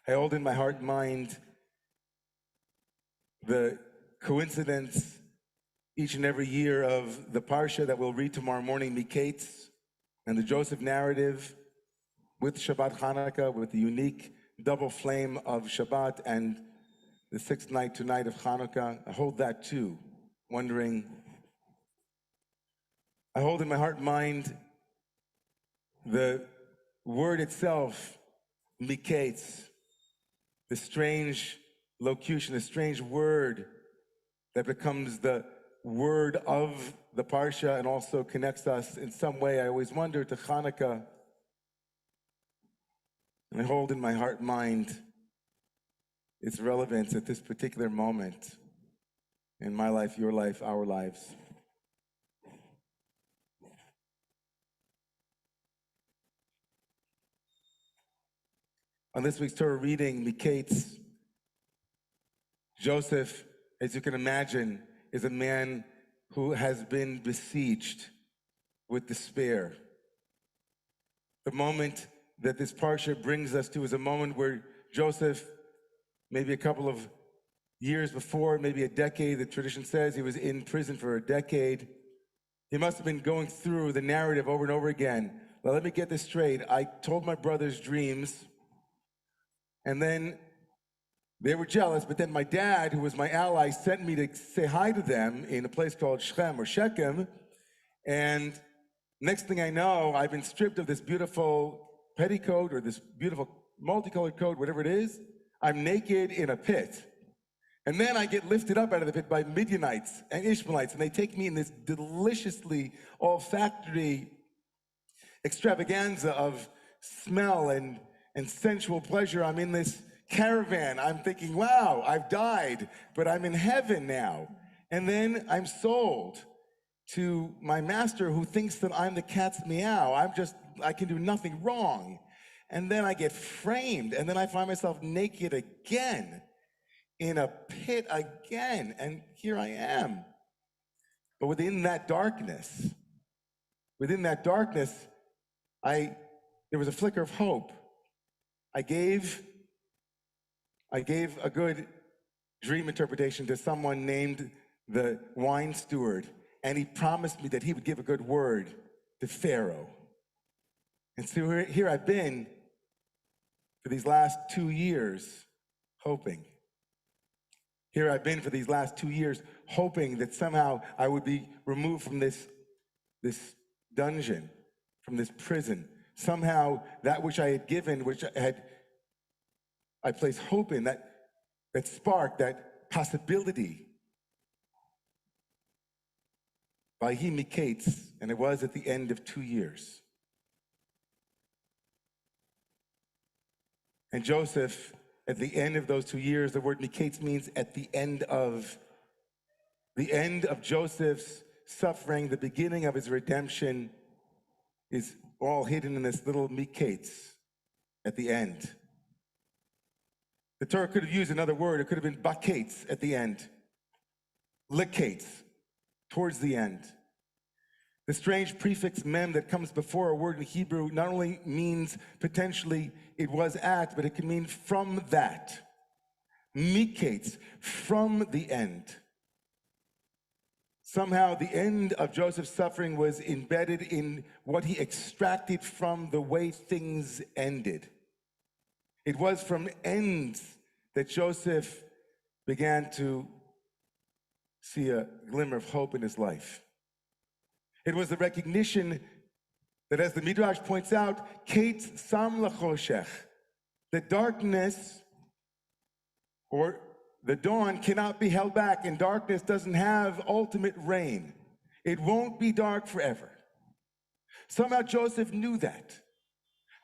Speaker 2: I hold in my heart and mind the coincidence each and every year of the Parsha that we'll read tomorrow morning, Miketz, and the Joseph narrative with Shabbat Hanukkah, with the unique double flame of Shabbat and the sixth night tonight of Hanukkah. I hold that too, wondering. I hold in my heart and mind the word itself, Miketz, the strange locution, a strange word that becomes the word of the Parsha and also connects us in some way. I always wonder to Hanukkah, and I hold in my heart and mind its relevance at this particular moment in my life, your life, our lives. On this week's Torah reading, Miketz, Joseph, as you can imagine, is a man who has been besieged with despair. The moment that this parsha brings us to is a moment where Joseph, maybe a couple of years before, maybe a decade, the tradition says he was in prison for a decade. He must have been going through the narrative over and over again. Well, let me get this straight. I told my brothers dreams, and then they were jealous, but then my dad, who was my ally, sent me to say hi to them in a place called Shechem or Shechem. And next thing I know, I've been stripped of this beautiful petticoat or this beautiful multicolored coat, whatever it is. I'm naked in a pit. And then I get lifted up out of the pit by Midianites and Ishmaelites, and they take me in this deliciously olfactory extravaganza of smell and sensual pleasure. I'm in this caravan. I'm thinking, wow, I've died, but I'm in heaven now. And then I'm sold to my master who thinks that I'm the cat's meow. I can do nothing wrong. And then I get framed, and then I find myself naked again, in a pit again, and here I am. But within that darkness, there was a flicker of hope. I gave a good dream interpretation to someone named the wine steward, and he promised me that he would give a good word to Pharaoh. And so here I've been for these last 2 years hoping. Here I've been for these last 2 years hoping that somehow I would be removed from this dungeon, from this prison. Somehow that which I had given, which I placed hope in, that spark, that possibility, Vahi Miketz, and it was at the end of 2 years. And Joseph, at the end of those 2 years, the word Miketz means at the end of Joseph's suffering, the beginning of his redemption is all hidden in this little Miketz at the end. The Torah could have used another word. It could have been Baketz at the end. Liketz, towards the end. The strange prefix mem that comes before a word in Hebrew not only means potentially it was at, but it can mean from that. Miketz, from the end. Somehow the end of Joseph's suffering was embedded in what he extracted from the way things ended. It was from ends that Joseph began to see a glimmer of hope in his life. It was the recognition that, as the Midrash points out, Ketz Sam Lachoshech, the darkness or the dawn cannot be held back, and darkness doesn't have ultimate reign. It won't be dark forever. Somehow Joseph knew that.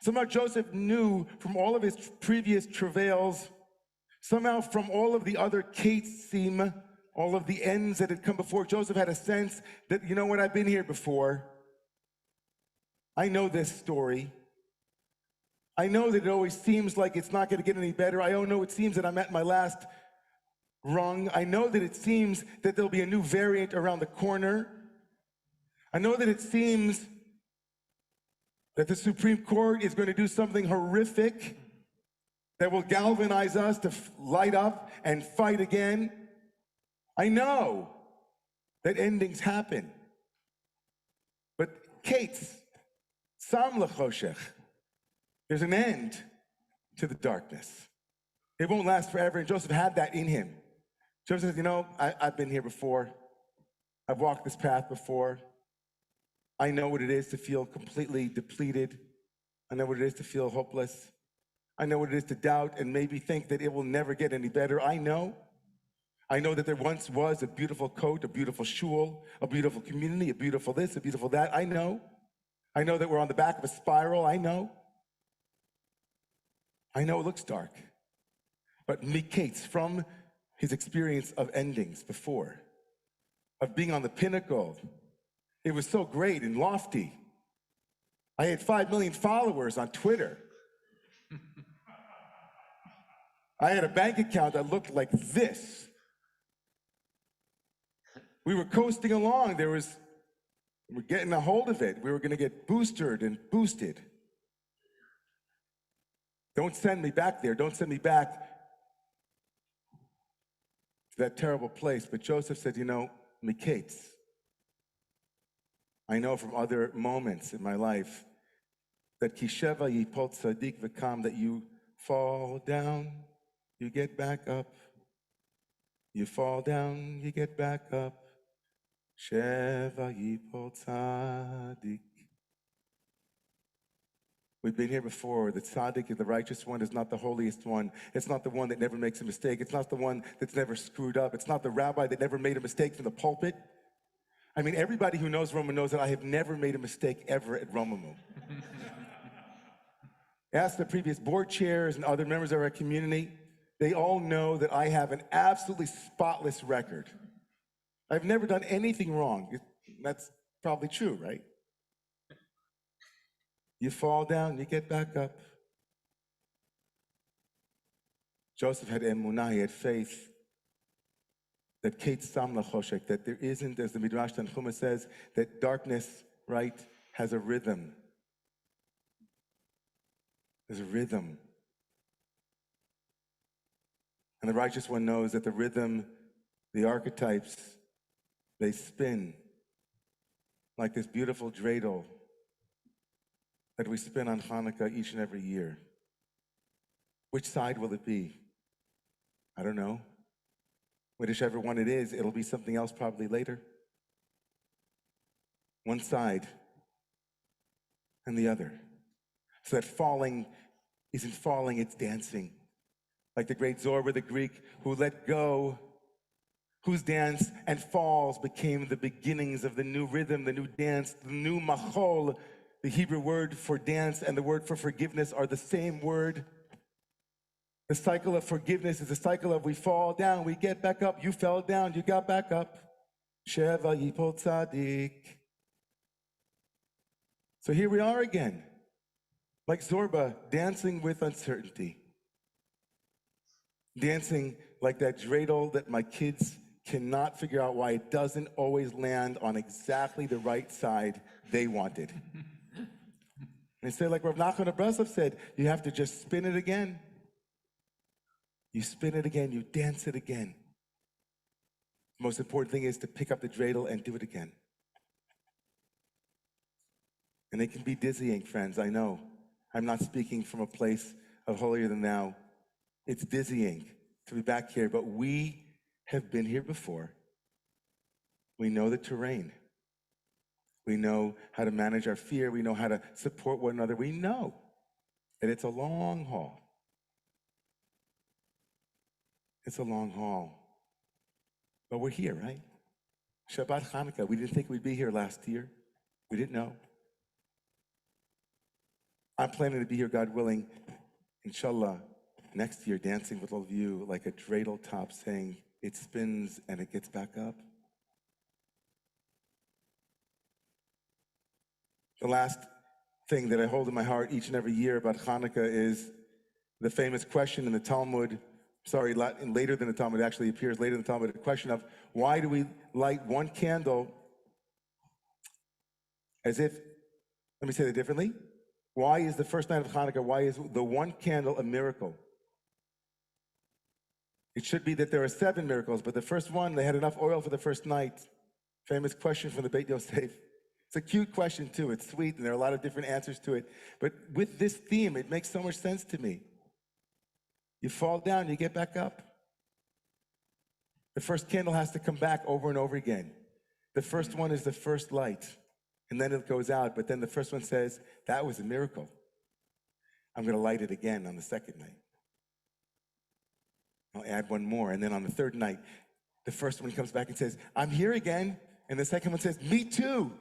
Speaker 2: Somehow Joseph knew from all of his previous travails, somehow from all of the other Ketzim, all of the ends that had come before, Joseph had a sense that, you know what, I've been here before. I know this story. I know that it always seems like it's not going to get any better. I know it seems that I'm at my last rung. I know that it seems that there'll be a new variant around the corner. I know that it seems that the Supreme Court is going to do something horrific that will galvanize us to light up and fight again. I know that endings happen. But Ketz, Sam Lachoshech, there's an end to the darkness. It won't last forever, and Joseph had that in him. Joseph says, you know, I've been here before. I've walked this path before. I know what it is to feel completely depleted. I know what it is to feel hopeless. I know what it is to doubt and maybe think that it will never get any better. I know that there once was a beautiful coat, a beautiful shul, a beautiful community, a beautiful this, a beautiful that. I know that we're on the back of a spiral. I know it looks dark. But Miketz, from his experience of endings before, of being on the pinnacle, it was so great and lofty. I had 5 million followers on Twitter. I had a bank account that looked like this. We were coasting along. We're getting a hold of it. We were going to get boosted and boosted. Don't send me back there. Don't send me back to that terrible place. But Joseph said, you know, Miketz, I know from other moments in my life that Kisheva Yipot Tzadik V'kam, that you fall down, you get back up. You fall down, you get back up. Sheva Yipot Tzadik. We've been here before. The tzaddik, the righteous one, is not the holiest one. It's not the one that never makes a mistake. It's not the one that's never screwed up. It's not the rabbi that never made a mistake from the pulpit. I mean, everybody who knows Romemu knows that I have never made a mistake ever at Romemu. Ask the previous board chairs and other members of our community. They all know that I have an absolutely spotless record. I've never done anything wrong. That's probably true, right? You fall down, you get back up. Joseph had emunah, he had faith that Ketz Sam Lachoshech, that there isn't, as the Midrash Tanchuma says, that darkness, right, has a rhythm. There's a rhythm. And the righteous one knows that the rhythm, the archetypes, they spin like this beautiful dreidel that we spin on Hanukkah each and every year. Which side will it be? I don't know. Whichever one it is, it'll be something else probably later. One side and the other. So that falling isn't falling, it's dancing. Like the great Zorba the Greek, who let go, whose dance and falls became the beginnings of the new rhythm, the new dance, the new machol. The Hebrew word for dance and the word for forgiveness are the same word. The cycle of forgiveness is a cycle of we fall down, we get back up. You fell down, you got back up. Sheva yipol tzadik. So here we are again, like Zorba, dancing with uncertainty. Dancing like that dreidel that my kids cannot figure out why it doesn't always land on exactly the right side they wanted. Instead, like Rav Nachman Abrasov said, you have to just spin it again. You spin it again, you dance it again. The most important thing is to pick up the dreidel and do it again. And it can be dizzying, friends, I know. I'm not speaking from a place of holier than thou. It's dizzying to be back here, but we have been here before. We know the terrain. We know how to manage our fear. We know how to support one another. We know that it's a long haul. It's a long haul. But we're here, right? Shabbat Hanukkah. We didn't think we'd be here last year. We didn't know. I'm planning to be here, God willing, inshallah, next year, dancing with all of you like a dreidel top saying, it spins and it gets back up. The last thing that I hold in my heart each and every year about Hanukkah is the famous question in the Talmud, later than the Talmud, actually appears later in the Talmud, the question of why do we light one candle as if, let me say that differently. Why is the first night of Hanukkah, why is the one candle a miracle? It should be that there are 7 miracles, but the first one, they had enough oil for the first night. Famous question from the Beit Yosef. It's a cute question too, it's sweet, and there are a lot of different answers to it. But with this theme, it makes so much sense to me. You fall down, you get back up. The first candle has to come back over and over again. The first one is the first light, and then it goes out, but then the first one says, that was a miracle. I'm gonna light it again on the second night. I'll add one more, and then on the third night, the first one comes back and says, I'm here again, and the second one says, me too.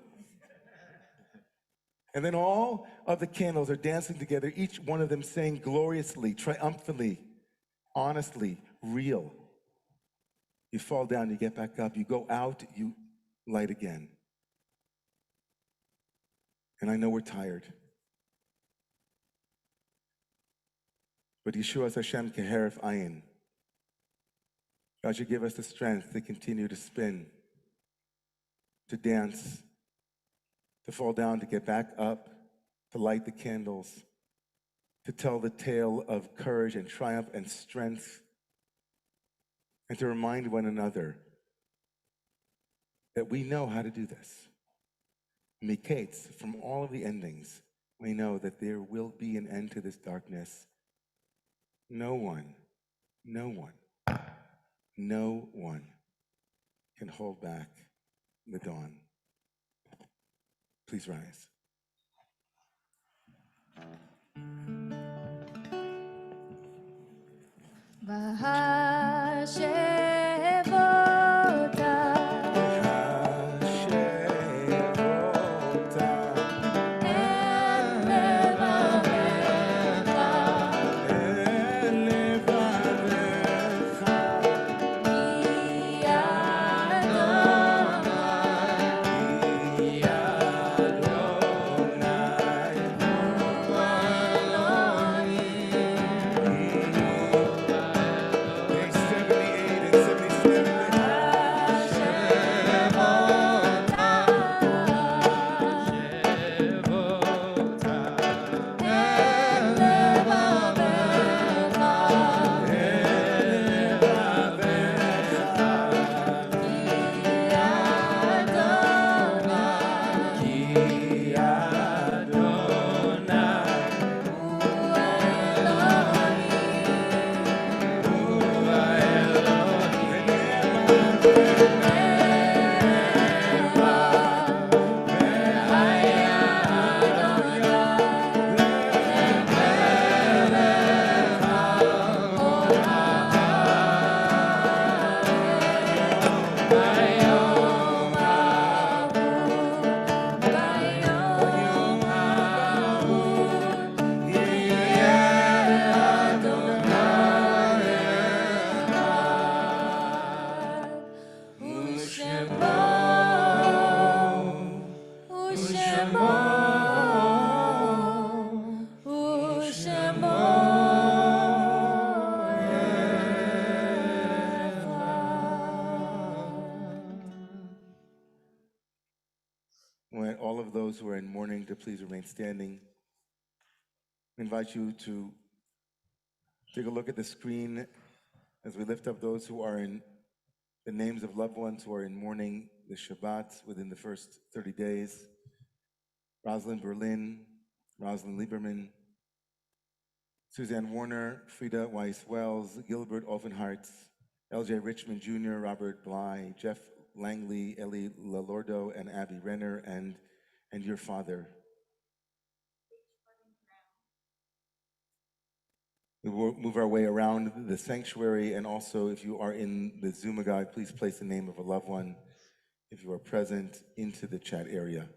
Speaker 2: And then all of the candles are dancing together, each one of them saying gloriously, triumphantly, honestly, real. You fall down, you get back up, you go out, you light again. And I know we're tired. But Yeshua Hashem keheref ayin. God should give us the strength to continue to spin, to dance, to fall down, to get back up, to light the candles, to tell the tale of courage and triumph and strength, and to remind one another that we know how to do this. Miketz, from all of the endings, we know that there will be an end to this darkness. No one can hold back the dawn. Please rise. of those who are in mourning to please remain standing. I invite you to take a look at the screen as we lift up those who are in the names of loved ones who are in mourning the Shabbat within the first 30 days. Rosalind Berlin, Rosalind Lieberman, Suzanne Warner, Frida Weiss-Wells, Gilbert Offenhartz, L.J. Richmond Jr., Robert Bly, Jeff Langley, Ellie Lalordo, and Abby Renner, and your father. We will move our way around the sanctuary, and also if you are in the Zoom guide, please place the name of a loved one, if you are present, into the chat area.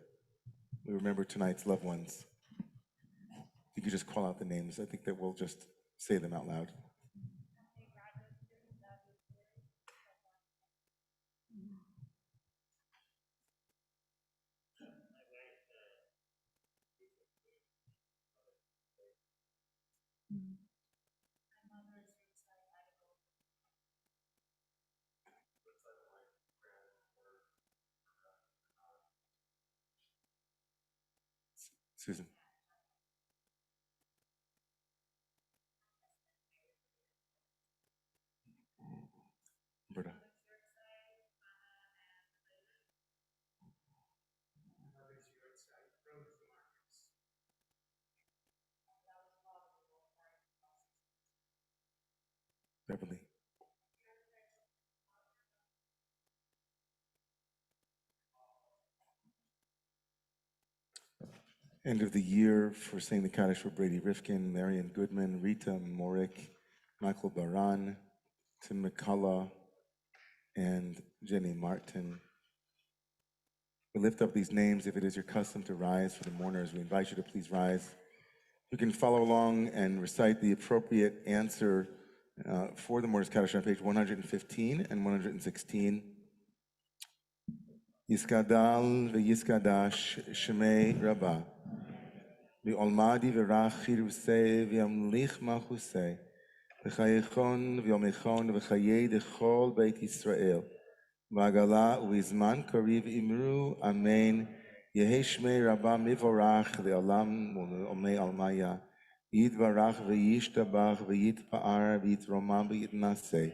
Speaker 2: We remember tonight's loved ones. You could just call out the names. I think that we'll just say them out loud. Susan. Roberta. Beverly. End of the year for saying the Kaddish for Brady Rifkin, Marion Goodman, Rita Morik, Michael Baran, Tim McCullough, and Jenny Martin. We lift up these names. If it is your custom to rise for the mourners, we invite you to please rise. You can follow along and recite the appropriate answer for the Mourners Kaddish on page 115 and 116. Yiskadal v'yiskadash shemei Rabbah. V'olmadi v'rach chirusei v'yamlich malchusei. V'chayechon v'yomechon v'chayei dechol Beit Yisrael. V'agala u'izman kariv imru amen. Yehi shmei Rabbah mivorach le'olam u'omei almaya. Yitbarach v'yishtabach v'yitpa'ar v'yitromam v'yitnaseh.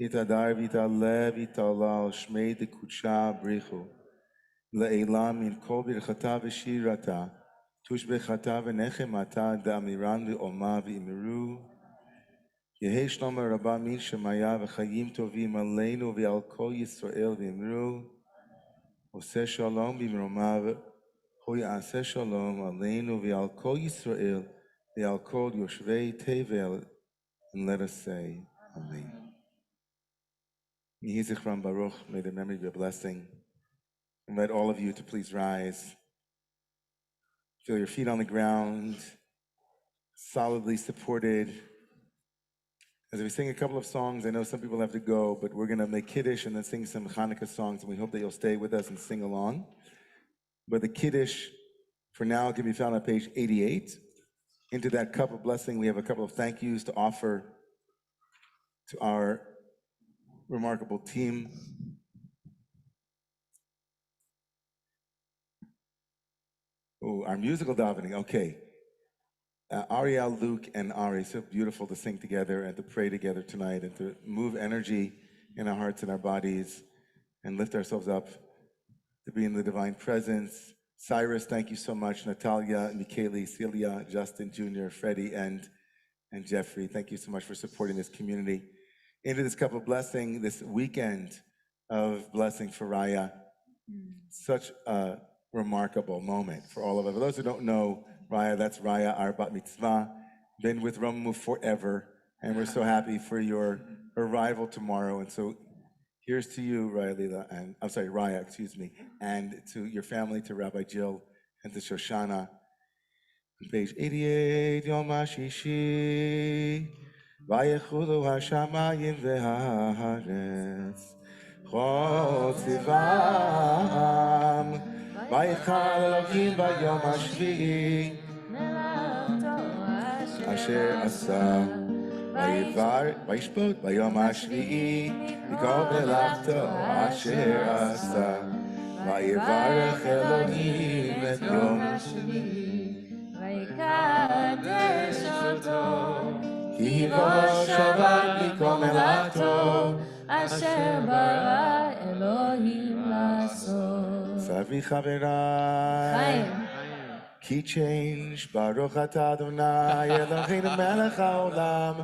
Speaker 2: Yitadar v'yitaleh v'yitalal shmei dekudsha brichu. Le'elam min kol birchata v'shirata. Tushbechata v'nechemata da'amiran v'oma v'imiru. Yehi shloma Rabbah min shemaya v'chayim tovim aleinu v'al kol Yisrael v'imru. Oseh shalom b'mromav. Hu ya'aseh shalom aleinu v'al kol Yisrael v'al kol yoshvei tevel. And let us say, Amen. Yehi zichram baruch. May the memory be a blessing. Invite all of you to please rise. Feel your feet on the ground, solidly supported. As we sing a couple of songs, I know some people have to go, but we're going to make Kiddush and then sing some Hanukkah songs, and we hope that you'll stay with us and sing along. But the Kiddush, for now, can be found on page 88. Into that cup of blessing, we have a couple of thank yous to offer to our remarkable team. Oh, our musical davening, okay. Ariel, Luke, and Ari, so beautiful to sing together and to pray together tonight and to move energy in our hearts and our bodies and lift ourselves up to be in the divine presence. Cyrus, thank you so much. Natalia, Michaeli, Celia, Justin Jr., Freddie, and Jeffrey, thank you so much for supporting this community. Into this cup of blessing, this weekend of blessing for Raya. Such a remarkable moment for all of us. For those who don't know Raya, that's Raya, our bat mitzvah, been with Romemu forever, and we're so happy for your arrival tomorrow. And so here's to you, Raya Lila, and I'm sorry, Raya, excuse me, and to your family, to Rabbi Jill, and to Shoshana. On page 88, Yom HaShishi, Vayechulu HaShamayim VeHaHaretz, Chol Tzivam, Vayichal Elohim Vayom HaShvi'i, Asher Asa, Vayishbot Vayom HaShvi'i, Yikol Melachto Asher Asa, ויברך אלוהים את יום
Speaker 12: ויקדש אותו,
Speaker 2: כי בו שבת מכל מלאכתו,
Speaker 12: אשר ברא אלוהים לעשות.
Speaker 2: סבי חבריי,
Speaker 12: חיים.
Speaker 2: Key change, Baruch atah Adonai, Eloheinu melech haolam,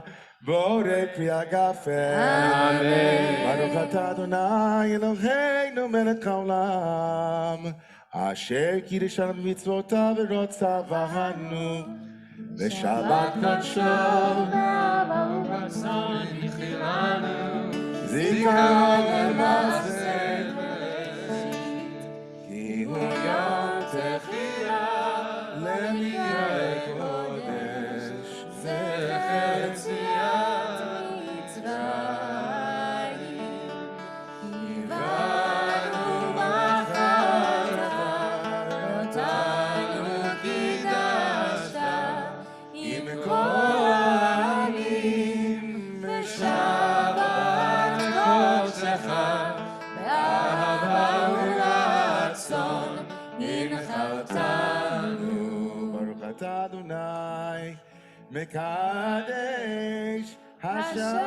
Speaker 2: borei pri hagafen.
Speaker 12: Amen.
Speaker 2: Baruch atah Adonai, Eloheinu melech haolam, asher kiddush לנו במצוותיו ורוצה בנו, ושבת קדשו,
Speaker 12: ברוך רצון יחילנו,
Speaker 2: זיכרון למעשה בראשית, כי הוא יום תחייה למירי קודש, זכר יציאת
Speaker 12: מצרים.
Speaker 2: קיבלנו בחרת,
Speaker 12: אותנו קידשת,
Speaker 2: עם כל העמים בשבת קודשך,
Speaker 12: באהבה ורצון הנחלתנו.
Speaker 2: ברוך אתה אדוני מקדש השבת.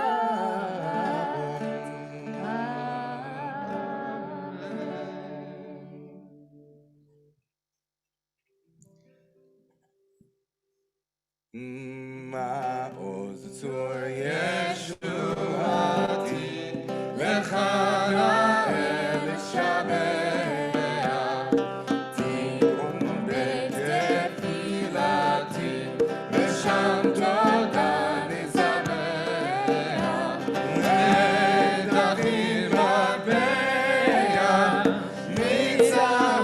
Speaker 2: מעוז צור ישועתי, לך נאה לשבח, תיקון בית תפילתי, ושם תודה נזמר, נדחים רביה, מצהר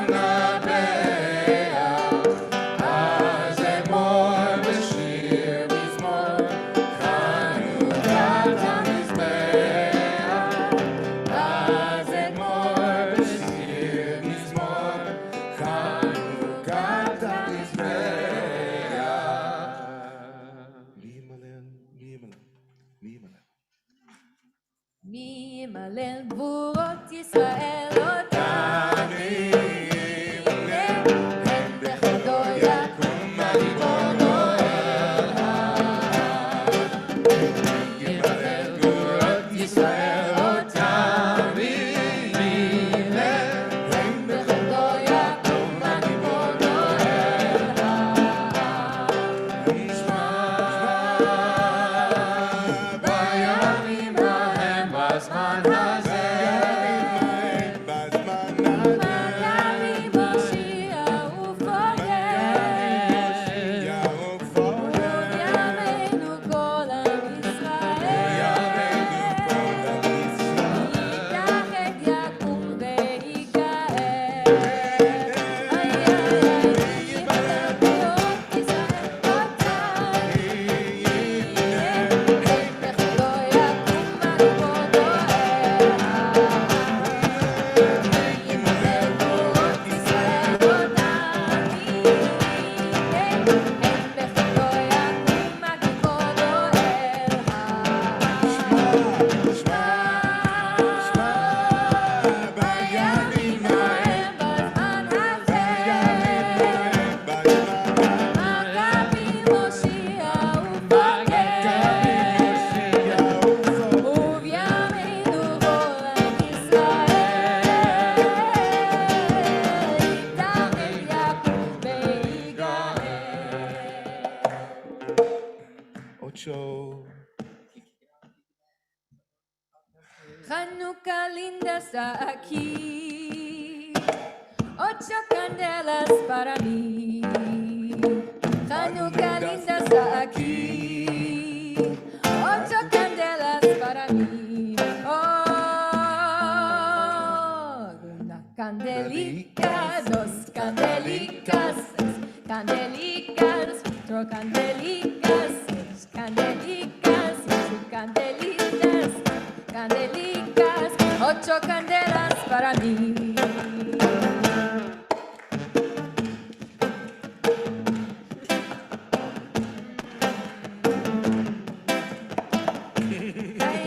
Speaker 2: נביה, אז אמור בשיר מזמור, חנוכת המזבח, אז אמור בשיר מזמור, חנוכת המזבח. מי ימלל?
Speaker 12: מי ימלל גבורות ישראל אותם, מי ימלל הם בכבודו יקום הגיבור אל ההר. מי ימלל גבורות ישראל אותם, מי ימלל הם בכבודו יקום הגיבור אל ההר. נשמע בימים ההם בזמן הזה, מגבי מושיע ופוגש, ובוד ימינו כל עם ישראל, יתאחד יקום וייגאל. ימלל גבורות ישראל אותם, בכבודו יקום הגיבור אל ההר. ימלל גבורות ישראל אותם, בכבודו יקום הגיבור אל ההר. בימים ההם בזמן הזה, מגבי מושיע ופוגש, ובימינו כל עם ישראל, יתאחד יקום וייגאל.
Speaker 2: 8.
Speaker 12: Hanukkah lindas aquí, 8 candelas para mí. Hanukkah lindas aquí, 8 candelas para mí. Oh, una candelica, 2 candelicas, 6 candelicas, 4 candelicas, 6 candelicas, 7 candelitas, candelicas, 8 candelas para mí. Ay, ay,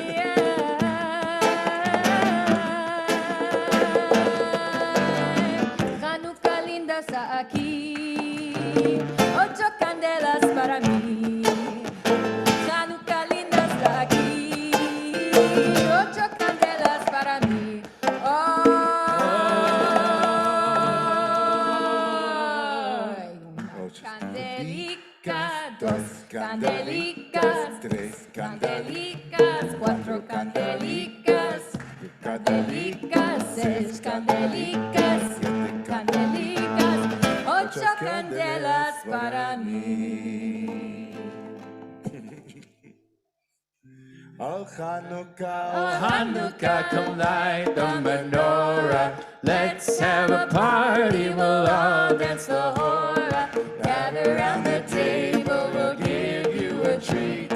Speaker 12: candelicas, 6 candelicas, 7 candelicas, 8 candelas para mí.
Speaker 2: Oh Hanukkah,
Speaker 12: Oh Hanukkah, come light the menorah. Let's have a party, we'll all dance the hora. Gather round the table, we'll give you a treat.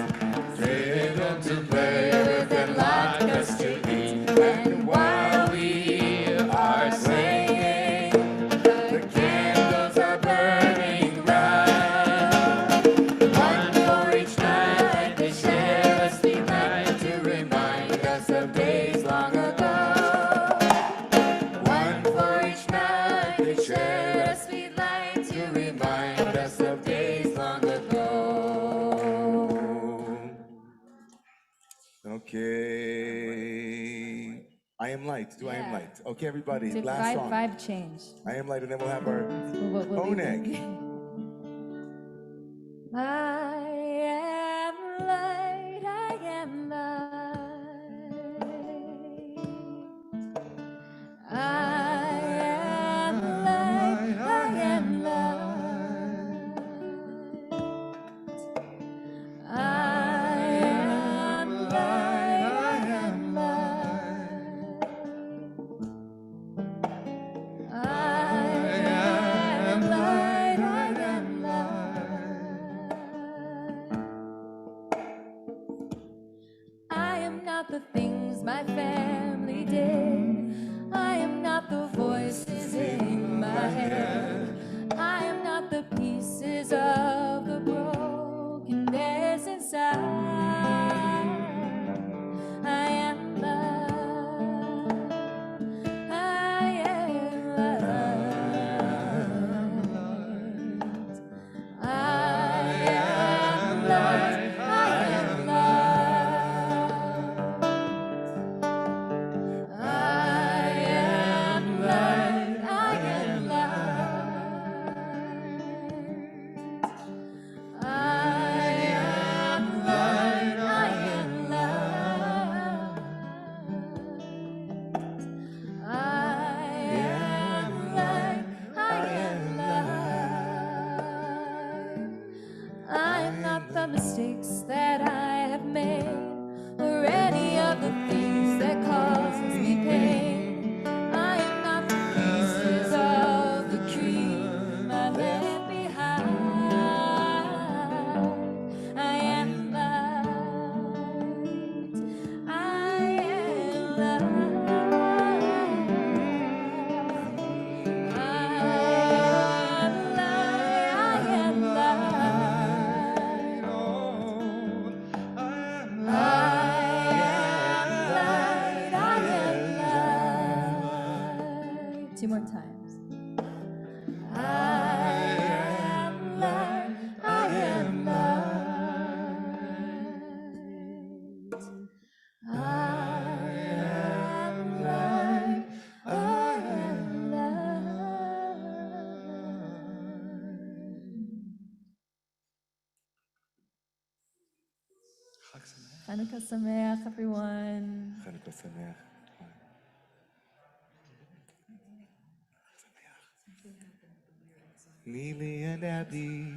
Speaker 12: Children to play with and latkes to eat. And while we are singing, the candles are burning bright. One for each night, they share a sweet light to remind us of days long ago. One for each night, they share a sweet light to remind us of days long ago.
Speaker 2: okay. I am light. Do I am
Speaker 12: Yeah.
Speaker 2: light? Okay, everybody.
Speaker 12: It's a
Speaker 2: Last song.
Speaker 12: 5-5 change.
Speaker 2: I am light, and then we'll have our
Speaker 12: We'll be
Speaker 2: Oneg.
Speaker 12: I am light, I am light. I am light, I am light. I am light, I am light. I am light, I am light. I am not the things my family did. I am not the voices in my head. I am not the pieces of the brokenness inside. I am light. I am light. I am light. I am light. I am light. I am light. I am light. I am light. I am light. I am light. I'm not the mistakes that I have made, or any of the things that causes me pain. I am not the pieces of the dream I left behind. I am light. I am light. I am light. I am light. I am light. I am light. 2 more times. I am light. I am light. I am light. I am light. Hanukkah Sameach, everyone.
Speaker 2: Hanukkah Sameach. Neely and Abby,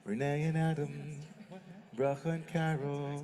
Speaker 2: Renee and Adam, Bracha and Carol.